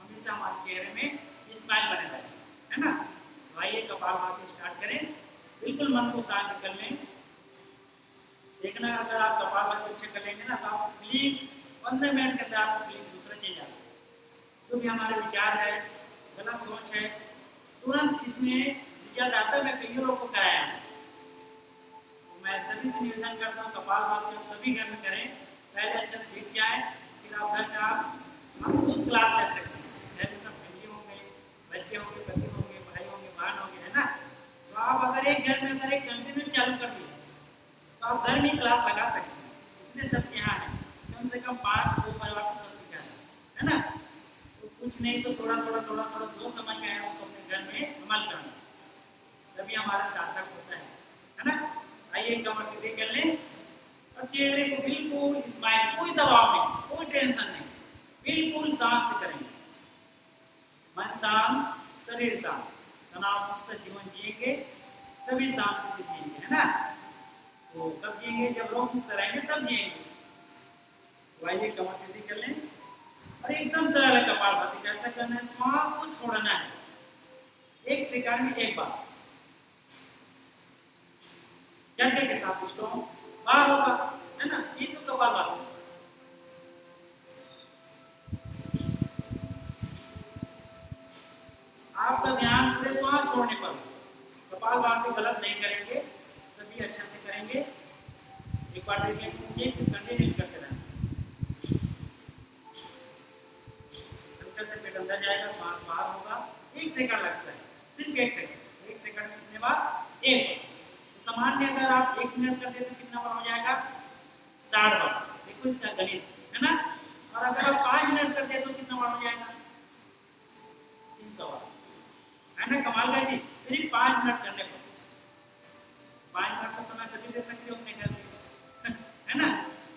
हमेशा हमारे चेहरे में स्माइल बने रहे, है ना। तो आइए कपालभाति स्टार्ट करें, बिल्कुल मन को शांत कर लें। देखना अगर आप कपालभाति अच्छे कर लेंगे ना तो आपको क्लीन 15 मिनट के अंदर आपको क्लीन दूसरा चेंज आता है। जो भी हमारे विचार है, गलत सोच है, तुरंत इसमें रिजल्ट आता है। मैं कई लोगों को कराया है, तो मैं सभी से निवेदन करता हूँ कपालभाति आप सभी घर में करें। पहले अच्छा सीख जाए, फिर आप घर में आप खुद क्लास ले सकते हैं। घर में सब फैमिली होंगे, बच्चे होंगे, पति होंगे, भाई होंगे, बहन होंगे, है ना। तो आप अगर एक घर में अगर एक कंटिन्यू चालू कर दिए तो आप घर में क्लास लगा सकते हैं। इतने सब यहाँ है, कम से कम 5 परिवार को सब सिखा है ना। तो कुछ नहीं तो थोड़ा जो समझ में है उसको अपने घर में अमल करना, तभी हमारा सार्थक होता है ना। आइए कमर सीधी कर लें और चेहरे को बिल्कुल स्माइल, कोई दबाव नहीं, कोई टेंशन नहीं, बिल्कुल शांत से करेंगे। मन शांत, शरीर शांत, तनाव मुक्त जीवन जिएंगे, सभी शांति से जिएंगे, है ना। तो कब जिएंगे, जब रोग मुक्त रहेंगे तब जिएंगे। तो आइए कमर सीधी कर लें और एकदम सरल है कपालभाति। कैसा करना है, श्वास को छोड़ना है 1 सेकंड में एक बार, झटके के साथ उसको बाहर होगा, है ना। ये तो कपालभाति। आपका ध्यान पूरे श्वास छोड़ने पर, कपालभाति गलत नहीं करेंगे, सभी अच्छे से करेंगे। एक बार देख लेंगे, मुझे कंटिन्यू करते रहें। सेकंड लगता है, सिर्फ 1 सेकंड। 1 सेकंड कितने बार? एक बार। तो सामान्य अगर आप 1 मिनट करते तो कितना बार हो जाएगा? 60 बार। देखो इसका गणित, है ना। और अगर आप 5 मिनट करते तो कितना बार हो जाएगा? 300 बार, है ना। कमाल का जी, सिर्फ 5 मिनट करने पर। 5 मिनट का समय सभी दे सकते हो अपने घर में, है ना।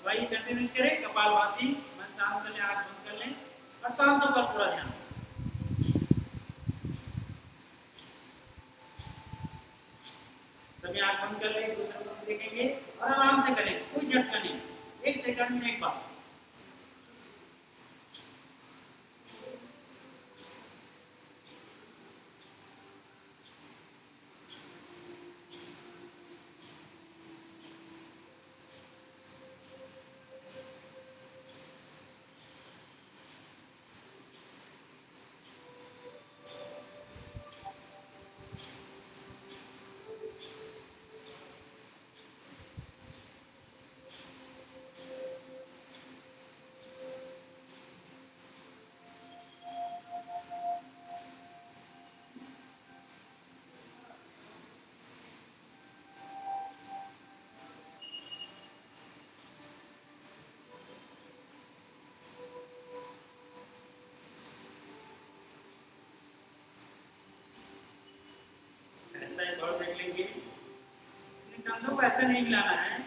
वही कंटिन्यू करें, कपालभाति, मन शांत कर लें, आंख बंद कर लें और सांसों पर पूरा ध्यान। सभी आंख बंद कर लें, दूसरे को देखेंगे और आराम से करें, कोई झटका नहीं, 1 सेकंड में एक बार। ऐसा है, दौड़ देख लेंगे। कंधों को ऐसे नहीं हिलाना है,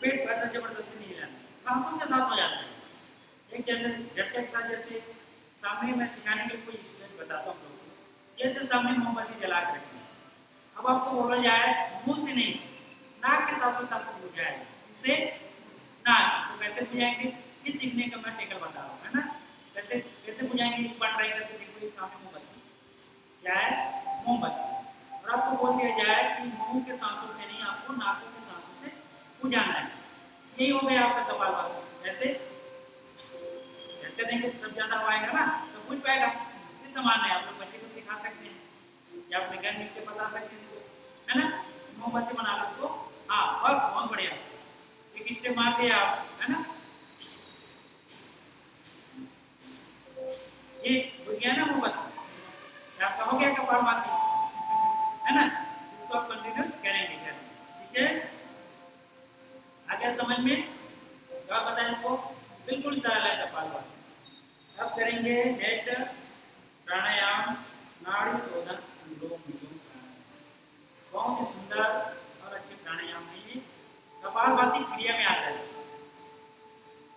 पेट को ऐसे जबरदस्ती नहीं हिलाना है, सांसों के साथ हो जाता है। एक जैसे झटके के साथ, जैसे सामने मैं सिखाने के लिए कोई स्टेप बताता हूँ लोगों को। जैसे सामने मोमबत्ती जला के रखें, अब आपको बोला जाए मुंह से नहीं, नाक के साथ साथ आपको बुझाएगा, इससे नाक तो कैसे बुझाएंगे, इस सीखने का मैं टेकल बता रहा हूँ, है ना। कैसे कैसे बुझाएंगे, एक बार ट्राई करके देखो। ये सामने मोमबत्ती क्या है? मोमबत्ती। और आपको बोल दिया जाए कि मुंह के सांसों से नहीं, आपको नाकों के सांसों से बुझाना है। यही हो गया आपका कपालभाति। ऐसे झटके देंगे तब ज्यादा आएगा ना, तो बुझ पाएगा। इस समान है, आप लोग बच्चे को सिखा सकते हैं या अपने घर में इसके बता सकते हैं इसको, है ना। मोमबत्ती बना लो इसको। हाँ बस, बहुत बढ़िया, एक स्टेप मार दिया आप, है ना। ये बुझ गया ना मोमबत्ती, आपका हो गया कपालभाति, है ना। इसको आप कंटिन्यू करेंगे घर में, ठीक है। आगे समझ में क्या बताएं इसको, बिल्कुल सरल है कपालभाति। अब करेंगे नेक्स्ट प्राणायाम, नाड़ी शोधन, अनुलोम विलोम प्राणायाम। बहुत ही सुंदर और अच्छे प्राणायाम है ये। कपालभाति क्रिया में आता है,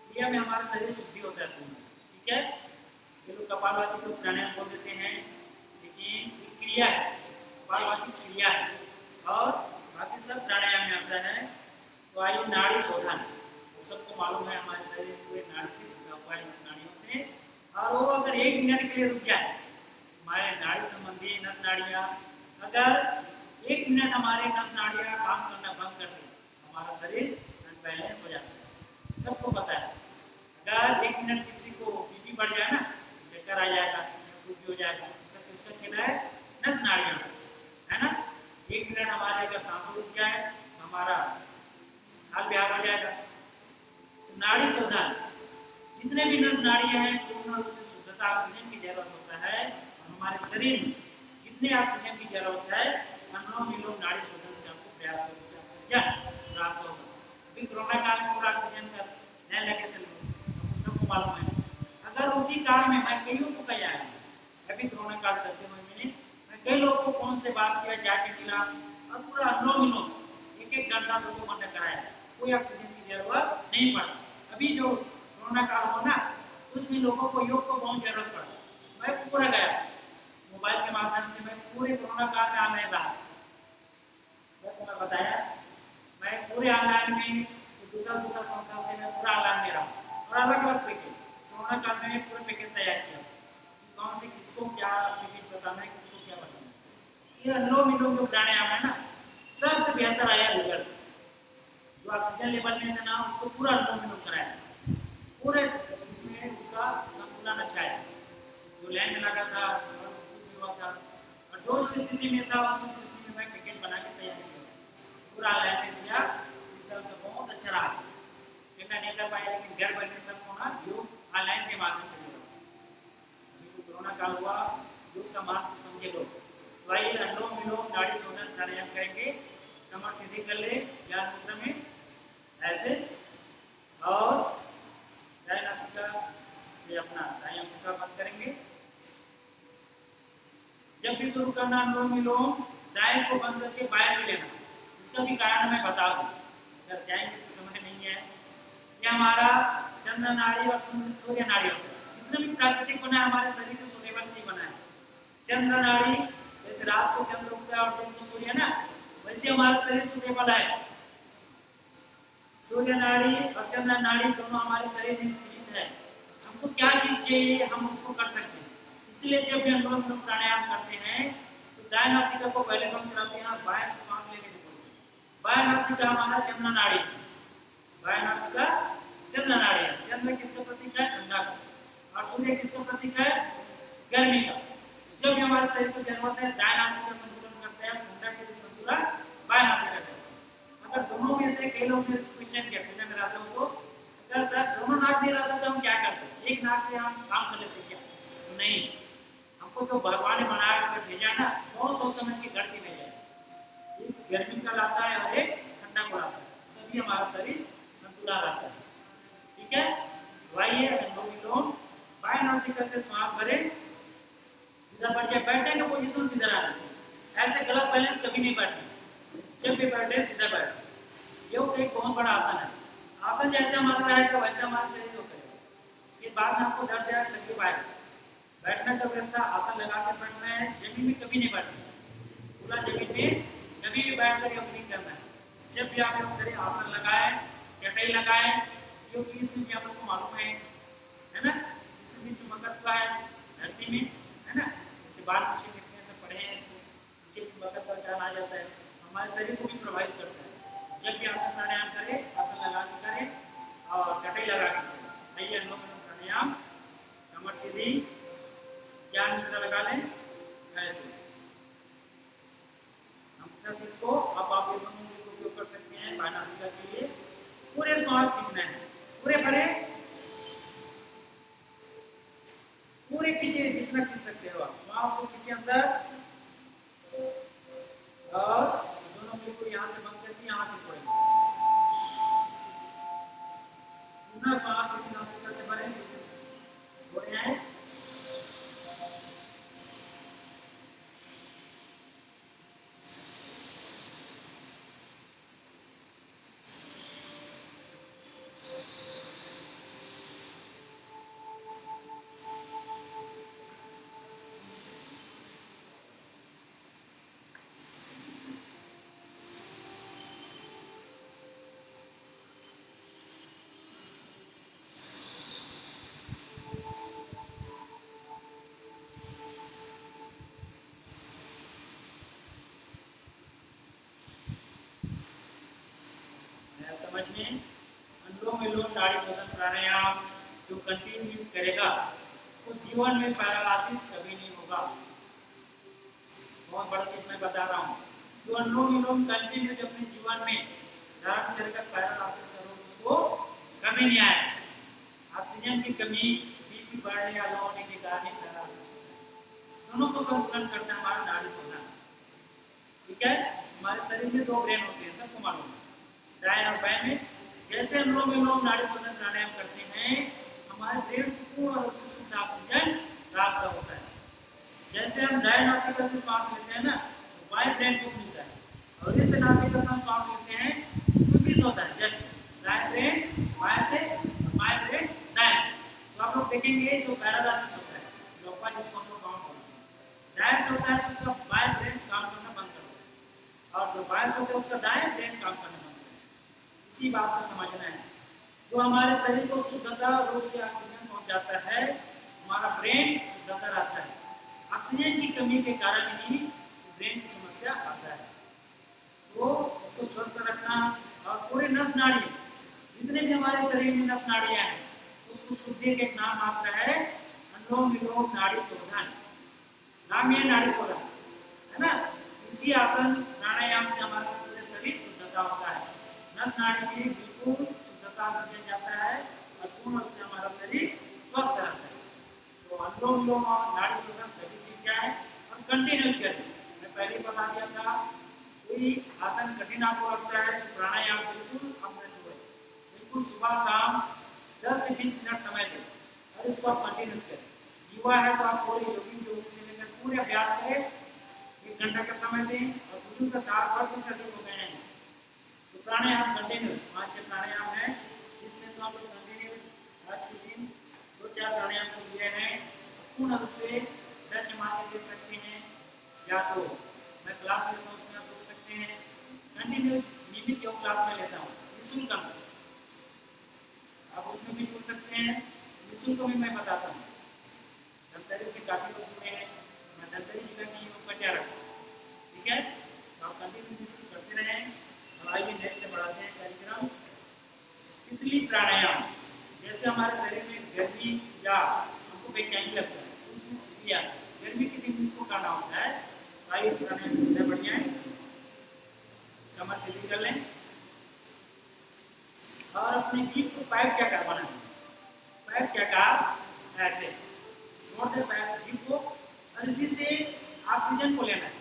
क्रिया में हमारा शरीर शुद्धि होता है पूर्ण, ठीक है। ये लोग कपालभाति को प्राणायाम बोल देते हैं, लेकिन ये क्रिया है, कपालभाति क्रिया है और बाकी सब प्राणायाम में आता है। तो आइए नाड़ी शोधन, सबको मालूम है हमारे शरीर पूरे नाड़ी से जुड़ा हुआ है, नाड़ियों से। और वो अगर 1 मिनट के लिए रुक जाए, हमारे नाड़ी संबंधी नस नाड़ियाँ, अगर 1 मिनट हमारे नस नाड़ियाँ काम करना बंद कर दें, हमारा शरीर अनबैलेंस हो जाता है, सबको पता है। अगर 1 मिनट किसी को बीपी बढ़ जाए ना, चक्कर आ जाएगा, कुछ हो जाएगा, सब किसका खेल है? नस नाड़ियों, है ना। 1 मिनट हमारे अगर सांस रुक जाए, हमारा हाल बेहाल हो जाएगा। तो नाड़ी शोधन, जितने भी नस नाड़ियां हैं, पूर्ण रूप से शुद्धता ऑक्सीजन की जरूरत होता है। और हमारे शरीर में जितने ऑक्सीजन की जरूरत है, अनुलोम विलोम नाड़ी शोधन से आपको पर्याप्त रूप से ऑक्सीजन प्राप्त होगा। अभी कोरोना काल में पूरा ऑक्सीजन का नए लगे से सबको मालूम है। अगर उसी काल में मैं कईयों को कहा है, अभी कोरोना काल करते हुए मैं कई लोगों को फोन से बात किया, जाके मिला और पूरा अनुलोम विलोम 1-1 घंटा लोगों को मैंने कराया, कोई ऑक्सीजन की जरूरत नहीं पड़ा। अभी जो कोरोना काल हो ना, उसमें लोगों को योग को बहुत जरूरत पड़ा। मैं पूरा गया मोबाइल के माध्यम से, मैं पूरे कोरोना काल में ऑनलाइन रहा, मैं बताया, मैं पूरे ऑनलाइन में दूसरा संस्था से मैं पूरा ऑनलाइन में रहा और अलग अलग पैकेज कोरोना काल में पूरा पैकेज तैयार किया, कौन से किसको क्या पैकेज बताना है, किसको क्या बताना है। ये अनुलोम विलोम जो प्राणायाम है ना, सबसे बेहतर आया रिजल्ट। जो ऑक्सीजन लेवल में था ना, उसको पूरा अनुलोम विलोम कराया, पूरे इसमें उसका संतुलन अच्छा है। जो लाइन में लगा था हुआ था, और जो स्थिति में था उस स्थिति में मैं पैकेज बना के तैयार किया, पूरा लाइन में दिया, रिजल्ट तो बहुत अच्छा रहा। पेमेंट नहीं कर पाए, लेकिन घर बैठे सबको ना योग ऑनलाइन के माध्यम से मिला। कोरोना काल हुआ, योग का महत्व समझे आइए अनुलोम विलोम नाड़ी शोधन प्राणायाम करेंगे। कमर सीधी कर ले ज्ञान मुद्रा में ऐसे, और दाएं नासिका से अपना दाएं अंगूठा बंद करेंगे। जब भी शुरू करना अनुलोम विलोम दाएं को बंद करके बाएं से लेना। इसका भी कारण मैं बता दूं, अगर जाएंगे तो समय नहीं है। ये हमारा चंद्र नाड़ी और सूर्य नाड़ी होता है। जितना भी प्राकृतिक बना है हमारे शरीर के सूर्यबल से ही बना है। चंद्र नाड़ी जैसे रात को चंद्र उगता है और दिन को सूर्य ना, वैसे हमारा शरीर सूर्यबल है। सूर्य नाड़ी और चंद्र नाड़ी दोनों हमारे शरीर में स्थित है। हमको क्या चीज चाहिए हम उसको कर सकते हैं। इसलिए जब भी अनुलोम विलोम प्राणायाम करते हैं तो दाएं नासिका को पहले बंद कराते हैं और बाएं से सांस लेने की बोलते हैं। बाएं नासिका हमारा चंद्र नाड़ी है। बाएं नासिका चंद्र नाड़ी है। चंद्र किसका प्रतीक है? ठंडा का। और सूर्य किसका प्रतीक है? गर्मी का। जब भी हमारे शरीर को जरूरत है दाएं नासिका संतुलन करते हैं, ठंडा के संतुलन बाएं नासिका करते हैं। अगर दोनों में से कई लोग क्वेश्चन किया पूछा मेरा तो अगर सर दोनों नाक नहीं रहता तो हम क्या करते? एक नाक से हम काम कर लेते क्या? तो नहीं, हमको तो भगवान ने बनाया कर भेजा ना, बहुत समय की लड़की नहीं जाए। एक गर्मी का लाता है और एक ठंडा को लाता है, तभी हमारा शरीर संतुलन रहता है। ठीक है, वाइए अनुलोम विलोम बाएं नासिका से श्वास भरें, सीधा बैठ जाए। बैठने का पोजीशन सीधा रहना है, ऐसे गलत बैलेंस कभी नहीं बैठना। जब भी बैठे सीधा बैठे। ये एक बहुत बड़ा आसन है। आसन जैसे हमारा रहेगा वैसे हमारा शरीर को करेगा। ये बात में आपको डर जाए तकलीफ आएगा। बैठने का व्यवस्था आसन लगा के बैठना है, जमीन में कभी नहीं बैठना। पूरा जमीन में कभी भी बैठ कर योग नहीं करना है। जब भी आप योग करें आसन लगाए, चटाई लगाए, क्योंकि इसमें भी आप लोग को मालूम है ना, इसमें चुंबकत्व है धरती में, है ना। जैसे बाल पक्षी कितने से पढ़े हैं, नीचे चुंबकत्व क्या आ जाता है, हमारे शरीर को भी प्रभावित करता है। जब भी आसन प्राणायाम करें आसन लगा के करें और चटाई लगा के करें। आइए अनुलोम विलोम प्राणायाम, कमर सीधी, ज्ञान मुद्रा लगा लें ऐसे। हम इसको अब आप दोनों को उपयोग कर सकते हैं बाएं नासिका के लिए। पूरे श्वास खींचना है, पूरे भरे, पूरे खींचे जितना खींच सकते हो आप। श्वास को खींचे अंदर और दोनों बिल्कुल यहाँ से बंद करके यहाँ से छोड़ेंगे। पूरा श्वास इस नासिका से भरें, छोड़े हैं। समझ में अनुलोम विलोम नाड़ी शोधन प्राणायाम जो कंटिन्यू करेगा तो जीवन में पैरालिसिस कभी नहीं होगा। बहुत बड़ा चीज मैं बता रहा हूँ। जो अनुलोम विलोम कंटिन्यू अपने जीवन में धारण करेगा पैरालिसिस करोगे उसको कभी नहीं आएगा। ऑक्सीजन की कमी, बीपी बढ़ने या लो होने के कारण पैरालिसिस दोनों को संतुलन करता है हमारा नाड़ी शोधन। ठीक है, हमारे शरीर में दो ब्रेन होते हैं, सबको मालूम है, दाएं और बाएं में। जैसे हम लोग नाड़ी शोधन प्राणायाम करते हैं हमारे ब्रेन को पूर्ण रूप से शुद्ध ऑक्सीजन प्राप्त होता है। जैसे हम दाएं नासिका से श्वास लेते हैं ना तो बाएं ब्रेन को मिलता है, और इस नासिका से हम श्वास लेते हैं विपरीत होता है। जैसे दाएं ब्रेन बाएं से और बाएं ब्रेन दाएं से। तो आप लोग देखेंगे जो पैरालिसिस होता है लोपा जिसको हम लोग काउंट करते हैं, दाएं से होता है तो उसका बाएं ब्रेन काम करना बंद कर देता है, और जो बाएं से होता है उसका दाएं ब्रेन काम करना बंद। इसी बात को समझना है। जो हमारे शरीर को शुद्धता रूप से ऑक्सीजन पहुंचाता है, हमारा ब्रेन शुद्धता रहता है। ऑक्सीजन की कमी के कारण ही ब्रेन की समस्या आता है। तो उसको स्वस्थ रखना और पूरे नस नाड़ी जितने भी हमारे शरीर में नस नाड़ियां हैं उसको शुद्धि के नाम मात्र है अनुलोम विलोम नाड़ी शोधन। नाम ये नाड़ी शोधन है ना। इसी आसन प्राणायाम से हमारा पूरे शरीर शुद्धता होता है। नस नाड़ी की बिल्कुल शुद्धता से जाता है और पूर्ण रूप से हमारा शरीर स्वस्थ रहता है। तो अनुलोम विलोम और नाड़ी शोधन सभी सीख जाए और कंटिन्यू करें। पहले ही बता दिया था, कोई आसन कठिन आपको लगता है तो प्राणायाम बिल्कुल आप न छोड़ें। बिल्कुल सुबह शाम 10 से 20 मिनट समय दें और इसको आप कंटिन्यू करें। युवा है तो आप पूरे योगी योग से लेकर पूरे अभ्यास करें, 1 घंटा का समय दें। और बुजुर्ग का 60 वर्ष से अधिक हो गए हैं तो प्राणायाम कंटिन्यू 5-6 प्राणायाम है, इसमें तो आप लोग कंटिन्यू आज के दिन 2-4 प्राणायाम को दिए हैं। पूर्ण रूप से सच मान के देख सकते हैं, या तो मैं क्लास लेता हूँ उसमें आप देख सकते हैं। कंटिन्यू नियमित योग क्लास में लेता हूँ निःशुल्क, आप उसमें भी जुड़ सकते हैं। निःशुल्क भी मैं बताता हूँ। धमतरी से काफी लोग जुड़े हैं, मैं धमतरी जिला की योग का क्या रखा, ठीक है। तो आप कंटिन्यू निःशुल्क करते रहें। और आइए नेक्स्ट बढ़ाते हैं कार्यक्रम। शीतली प्राणायाम, जैसे हमारे शरीर में गर्मी या हमको बेचैनी लगता है तो उसमें शीतली आती है, गर्मी के दिन उसको करना होता है। तो आइए प्राणायाम सीधा बढ़िया है, कमर सीधी कर लें और अपनी जीभ को पैर क्या करवाना है, पैर क्या का ऐसे छोड़ दे पैर जीभ को और इसी से ऑक्सीजन को लेना है,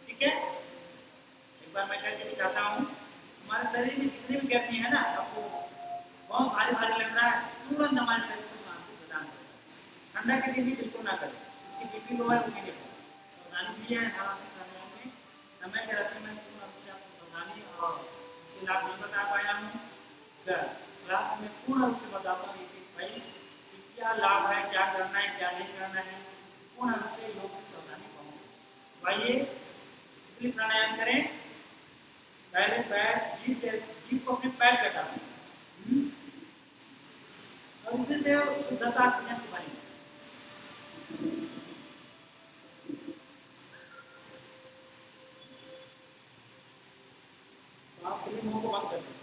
ठीक है। एक बार मैं करके दिखाता हूँ। हमारे शरीर में जितनी भी गर्मी है ना, आपको बहुत भारी भारी लग रहा है, तुरंत हमारे शरीर को शांति प्रदान करता है। ठंडा के दिन भी बिल्कुल ना करें, इसकी बीपी लो है उनके लिए सावधानी भी है। प्राणायाम में समय के रहते मैं पूर्ण रूप से आपको सावधानी और इसके लाभ नहीं बता पाया हूँ। क्लास में पूर्ण रूप से बताता हूँ एक भाई क्या लाभ है, क्या करना है, क्या नहीं करना है, पूर्ण रूप से योग की सावधानी पाऊंगे। आइए शीतली प्राणायाम करें। पहले पैर जीभ को अपने पैर कटा दें और इसी से शुद्धता ऑक्सीजन को बनेगी। सांस के लिए मुंह को बंद कर दें,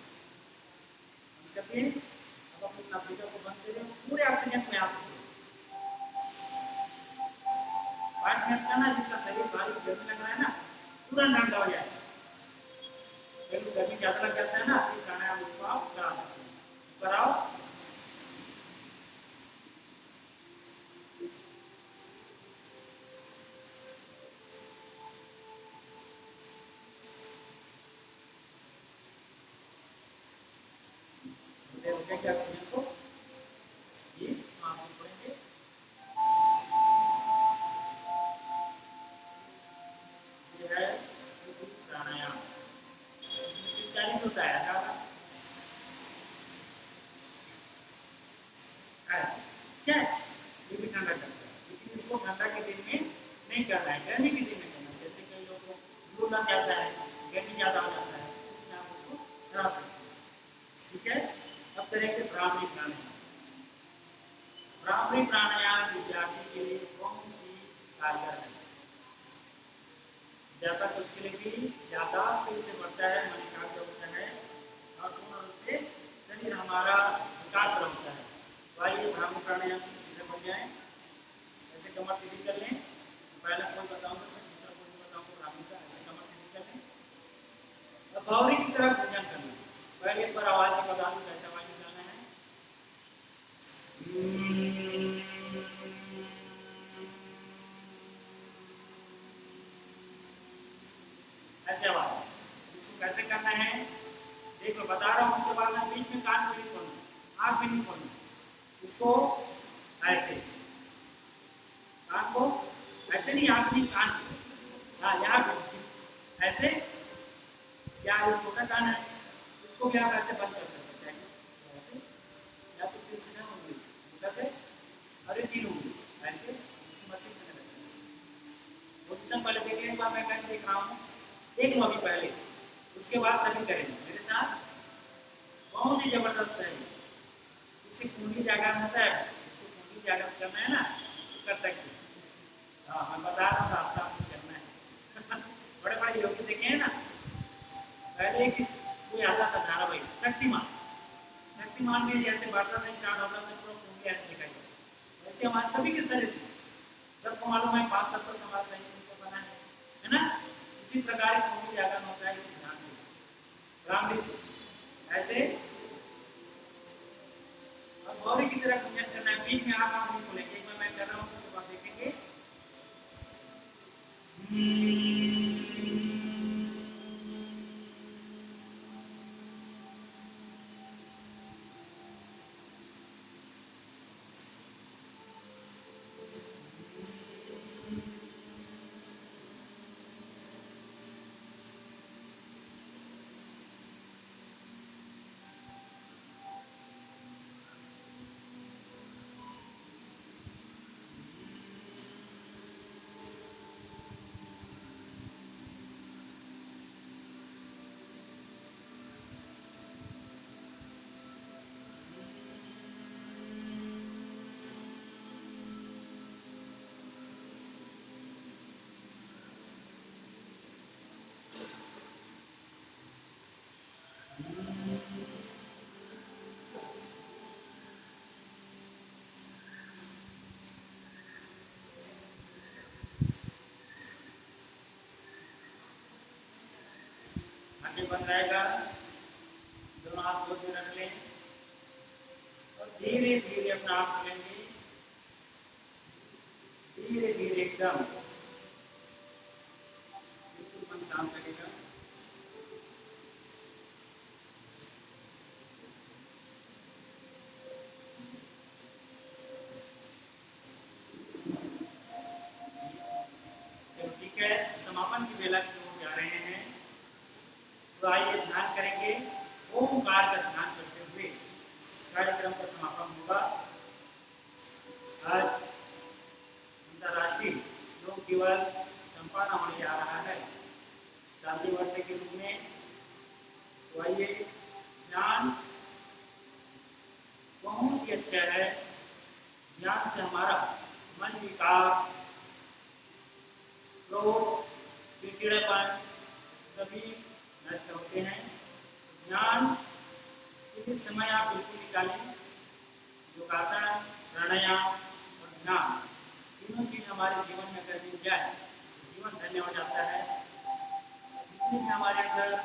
करके अब अपनी नासिका को बंद करें, पूरे ऑक्सीजन को यहाँ से 5 मिनट का ना, जिसका शरीर भारी गर्मी लग रहा है ना तुरंत ठंडा हो जाए। लेकिन गर्मी ज्यादा लग जाता है ना, तो प्राणायाम उसको आप करा सकते हैं, कराओ। क्या ऑक्सीजन को ये सांस में छोड़ेंगे। ये है प्राणायाम, चालीस होता है क्या, ये भी ठंडा करता है, लेकिन इसको ठंडा के दिन में नहीं करना है, गर्मी के दिन में करना है। जैसे कई लोगों को लू लग जाता है, गर्मी ज्यादा हो जाता है, इसमें आप उसको करा सकते हैं, ठीक है। अब करेंगे ब्राह्मणी प्राणायाम। ब्राह्मणी प्राणायाम विद्यार्थी के लिए बहुत ही कारगर है। ज्यादा तो उसके लिए भी ज्यादा से बढ़ता है, मन एकाग्र होता है और पूर्ण रूप से शरीर हमारा एकाग्र होता है। तो आइए ब्राह्मणी प्राणायाम सीधे बढ़ जाए, ऐसे कमर सीधी कर लें। पहला कोई बताऊंगा, दूसरा कोई बताऊंगा, ब्राह्मणी का ऐसे कमर सीधी कर लें और गौरी की तरह भोजन कर लें। पहले एक बार आवाज में बता दूं कैसे आवाज निकालना है। ऐसे आवाज, इसको कैसे करना है देखो बता रहा हूँ। उसके बाद में बीच में कान भी नहीं खोलना, आँख भी नहीं खोलना, इसको ऐसे कान को ऐसे नहीं, आँख नहीं कान, हाँ यहाँ ऐसे, या ये छोटा कान है इसको भी आप ऐसे बंद कर सकते हैं, या तो फिर सीधा उंगली से और ये 3 उंगली ऐसे मशीन से लगा सकते। पोजीशन पहले देखिए, एक बार मैं कैसे देख रहा हूँ, देख लो अभी पहले, उसके बाद सभी करेंगे मेरे साथ। बहुत ही जबरदस्त है, इससे कुंडली जागरण होता है, इसको कुंडली जागरण करना है ना तो कर सकते हैं। हाँ मैं बता रहा हूँ रास्ता आपको करना है। बड़े बड़े योगी देखे हैं ना, पहले एक कोई आता था धारावाहिक शक्तिमान, शक्तिमान में जैसे बढ़ता था स्टार्ट होता था तो कुंडली ऐसे दिखाई देती, वैसे हमारे सभी के शरीर सबको मालूम है 5 तत्व हमारा शरीर उनको बना है ना। इसी प्रकार कुंडली जागरण होता है इस ध्यान से, ब्राह्मणी से ऐसे और गौरी की तरह पूजन करना है। बीच में आप नहीं बोलेंगे, एक बार मैं कर रहा हूँ तो आप देखेंगे। ये बंद रहेगा, दोनों हाथ गोद में रख लें और धीरे धीरे अपना हाथ खोलेंगे, धीरे धीरे एकदम बिल्कुल मन शांत लगेगा। ठीक है, समापन की बेला की ओर जा रहे हैं, तो आइए ध्यान करेंगे, ओमकार का ध्यान करते हुए कार्यक्रम का समापन होगा। आज अंतर्राष्ट्रीय योग दिवस संपन्न होने जा रहा है शांति वर्ष के रूप में। तो आइए, ध्यान बहुत ही अच्छा है, ध्यान से हमारा मन विकार, क्रोध, चिड़चिड़ापन सभी नष्ट होते हैं। ध्यान के लिए समय आप बिल्कुल निकालें। योगासन, प्राणायाम और ध्यान तीनों चीज हमारे जीवन में अगर मिल जाए तो जीवन धन्य हो जाता है। जितने भी हमारे अंदर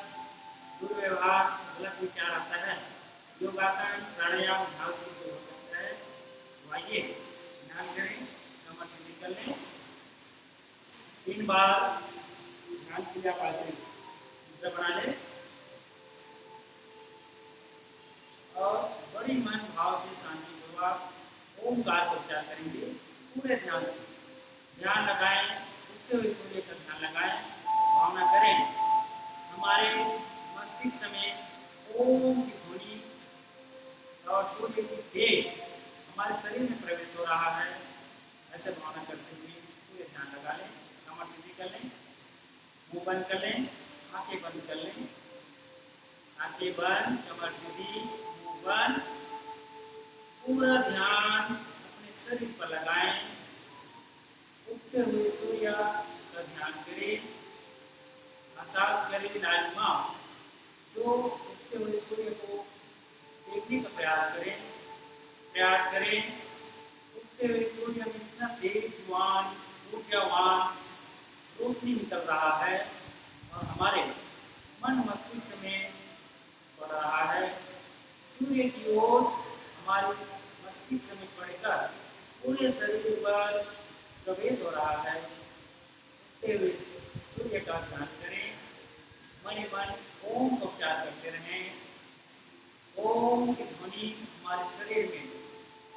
दुर्व्यवहार, गलत विचार आता है, योगासन, प्राणायाम, ध्यान से दूर हो सकता है। तो आइए ध्यान करें, कमर से निकल लें, 3 बार ध्यान के लिए आप ऐसे मुद्रा बना लें और बड़ी मन भाव से शांति पूर्वक ओमकार का उच्चारण करेंगे। पूरे ध्यान से ध्यान लगाएं, उठते हुए सूर्य का ध्यान लगाएं, भावना करें हमारे मस्तिष्क में ओम की ध्वनि और सूर्य की तेज हमारे शरीर में प्रवेश हो रहा है। ऐसे भावना करते हुए पूरे ध्यान लगा लें, कमर सीधी कर लें, मुंह बंद कर लें, आंखें बंद कर लें, आंखें बंद, कमर सीधी, मुंह बंद। पूरा ध्यान अपने शरीर पर लगाएं, उगते हुए सूर्य का ध्यान करें, एहसास करें लालिमा जो उगते हुए सूर्य को देखने का प्रयास करें। उगते हुए सूर्य में इतना तेजवान, ऊर्जावान रोशनी निकल रहा है और हमारे मन मस्तिष्क में बढ़ रहा है। सूर्य की ओर हमारे मस्तिष्क में पड़कर पूरे शरीर पर प्रवेश हो रहा है। उगते हुए सूर्य का ध्यान करें, मन ही मन ओम का उच्चारण करते रहें। ओम की ध्वनि हमारे शरीर में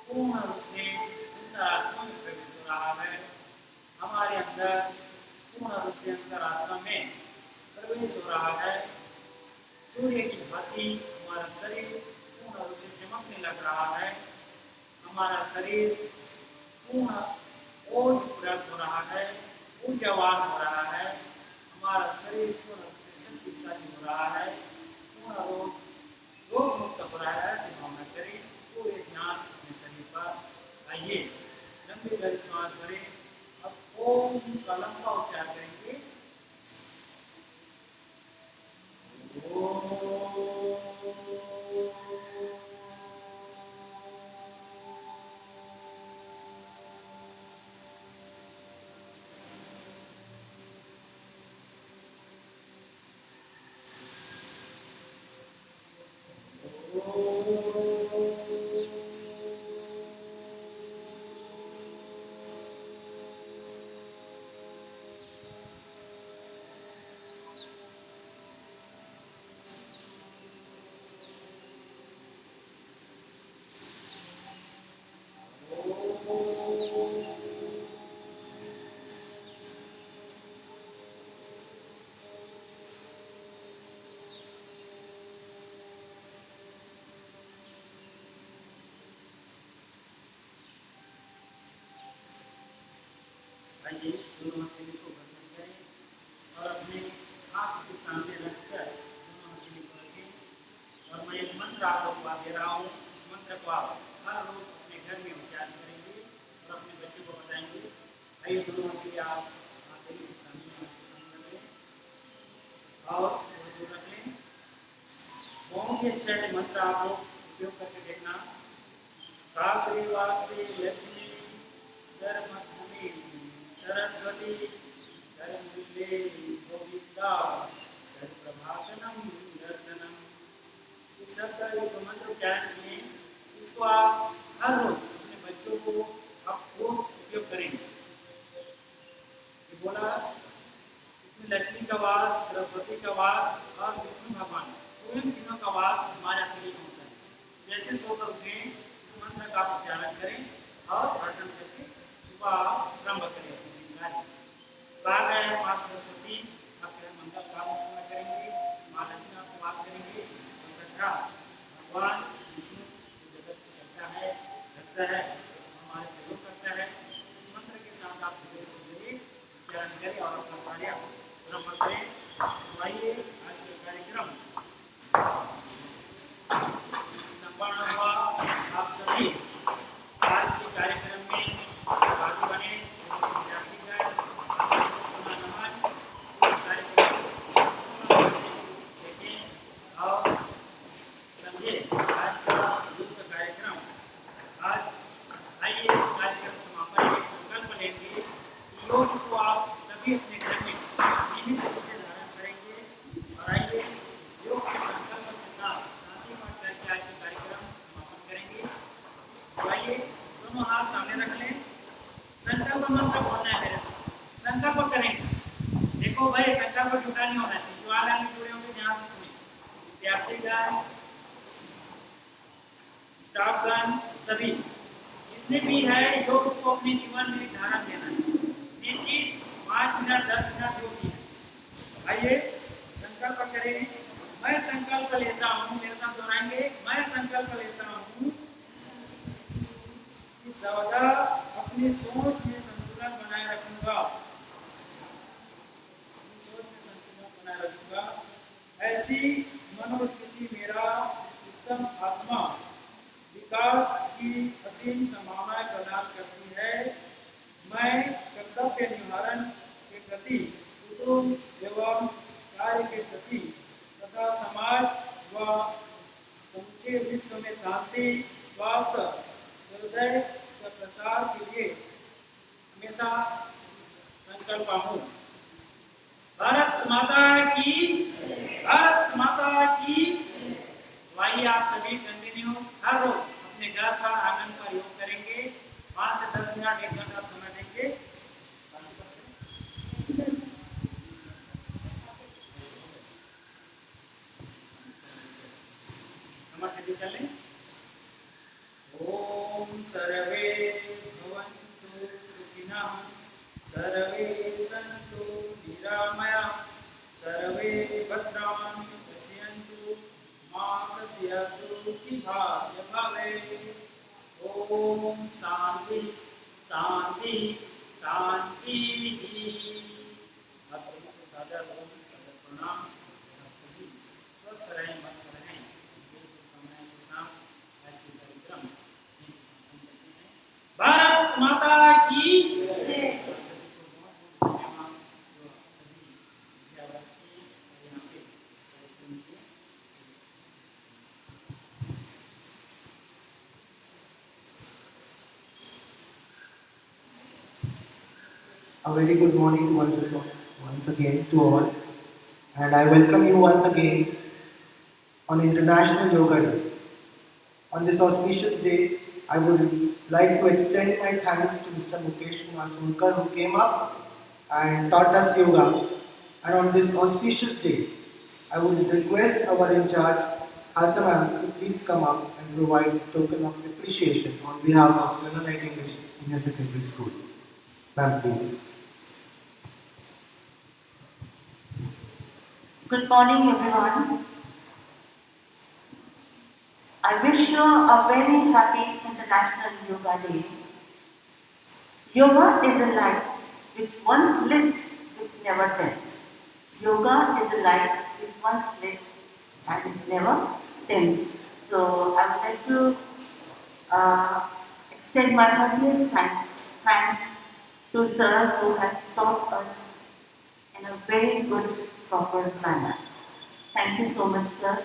पूर्ण रूप से अंतरात्मा में प्रवेश हो रहा है। हमारे अंदर पूर्ण रूप से अंतरात्मा में प्रवेश हो रहा है। सूर्य की भांति हमारा शरीर पूर्ण रूप से चमकने लग रहा है। हमारा शरीर पूर्ण ओज प्राप्त हो रहा है, ऊर्जावान हो रहा है। हमारा शरीर पूर्ण रूप से शक्तिशाली हो रहा है, पूर्ण रोग मुक्त हो रहा है। ऐसी भावना करें, पूरे ध्यान अपने शरीर पर। आइए लंबी गहरी सांस भरें, अब ओम का लंबा उच्चारण करेंगे। आइए दोनों हथेली को बंद करें और अपने हाथ के सामने रखकर दोनों हथेली को रखें और मैं एक मंत्र आपको दे रहा हूँ। इस मंत्र को आप हर रोज अपने घर में उच्चारण करेंगे और अपने बच्चों को बताएंगे। आइए दोनों हथेली आप हथेली के सामने रखें और रख लें। बहुत ही अच्छा है मंत्र, आप लोग उपयोग करके देखना। काकरी वास्ते लक्ष्मी धर्म सरस्वती धर्म गोविंदा प्रभातनम दर्शनम। इस शब्द एक मंत्र उच्चारण में इसको आप हर रोज अपने बच्चों को आपको उपयोग करेंगे। बोला इसमें लक्ष्मी का वास, सरस्वती का वास और विष्णु भगवान स्वयं तीनों का वास हमारे शरीर में होता है। जैसे सोकर उठें इस मंत्र का उच्चारण करें और प्रार्थना करके सुबह आरंभ करें अपने कार्य। कहा गया है माँ सरस्वती आपके मंगल काम पूर्ण करेंगे, माँ लक्ष्मी आपसे वास करेंगे और सच्चा भगवान विष्णु जगत की करता है, रखता है, हमारे सहयोग करता है। इस मंत्र के साथ आप उच्चारण करें और अपना कार्य आरंभ करें। तो आइए आज के कार्यक्रम संपन्न हुआ। आप सभी आज के कार्यक्रम में भागी बने, विद्यार्थीगण नमन इस कार्यक्रम देखें और समझे आज का युक्त कार्यक्रम। आज आइए इस कार्यक्रम समापन में संकल्प लेंगे कि योग को आप सभी अपने घर में नियमित रूप से धारण करेंगे। और आइए योग के संकल्प के साथ शांति पाठ करके आज के कार्यक्रम समापन करेंगे। तो आइए दोनों हाथ सामने रख लें, संकल्प मंत्र बोलना है मेरे साथ, संकल्प करेंगे। देखो भाई संकल्प झूठा नहीं होना चाहिए। जो ऑनलाइन में जुड़े होंगे ध्यान से सुनिए, विद्यार्थीगण, स्टाफगण, सभी जितने भी है योग को अपने जीवन में धारण देना है। निश्चित 5 मिनट 10 मिनट योग की है। आइए संकल्प करें। मैं संकल्प लेता हूँ, मेरे साथ दोहराएंगे, मैं संकल्प लेता हूँ कि सर्वदा अपनी सोच में संतुलन बनाए रखूंगा, सोच में संतुलन बनाए रखूंगा। ऐसी मनोस्थिति मेरा उत्तम आत्मा विकास की असीम संभावनाएं प्रदान करती है। मैं कर्तव्य निवारण के प्रति, कुटुंब एवं कार्य के प्रति तथा समाज व समूचे विश्व में शांति, स्वास्थ्य, हृदय के प्रसार के लिए हमेशा संकल्प हूँ। भारत माता की, भारत माता की। वही आप सभी कंटिन्यू हर रोज अपने घर का आंगन का योग करेंगे। 5 से 10 मिनट 1 घंटा समय देंगे। नमस्ते चलें। ओम सर्वे भवन्तु सुखिनः, सर्वे सन्तु निरामयाः, सर्वे भद्राणि पश्यन्तु मा कस्यचित् भवेत्। ओम शांति शांति शांति। आप सभी को सादर प्रणाम। स्वस्थ रहें, मस्त रहें। शुभकामनाएं के साथ आज के कार्यक्रम भारत माता की जय। A very good morning once again to all, and I welcome you once again on International Yoga Day. On this auspicious day, I would like to extend my thanks to Mr. Mukesh Kumar Solkar, who came up and taught us yoga. And on this auspicious day, I would request our in charge, Halsa ma'am, to please come up and provide a token of appreciation on behalf of Learner Nightingale Senior Secondary School. Ma'am, please. Good morning, everyone. I wish you a very happy International Yoga Day. Yoga is a light which once lit, which never dims. Yoga is a light which once lit and it never dims. So I would like to extend my happiest thanks to Sir who has taught us in a very good, proper manner. Thank you so much, Sir.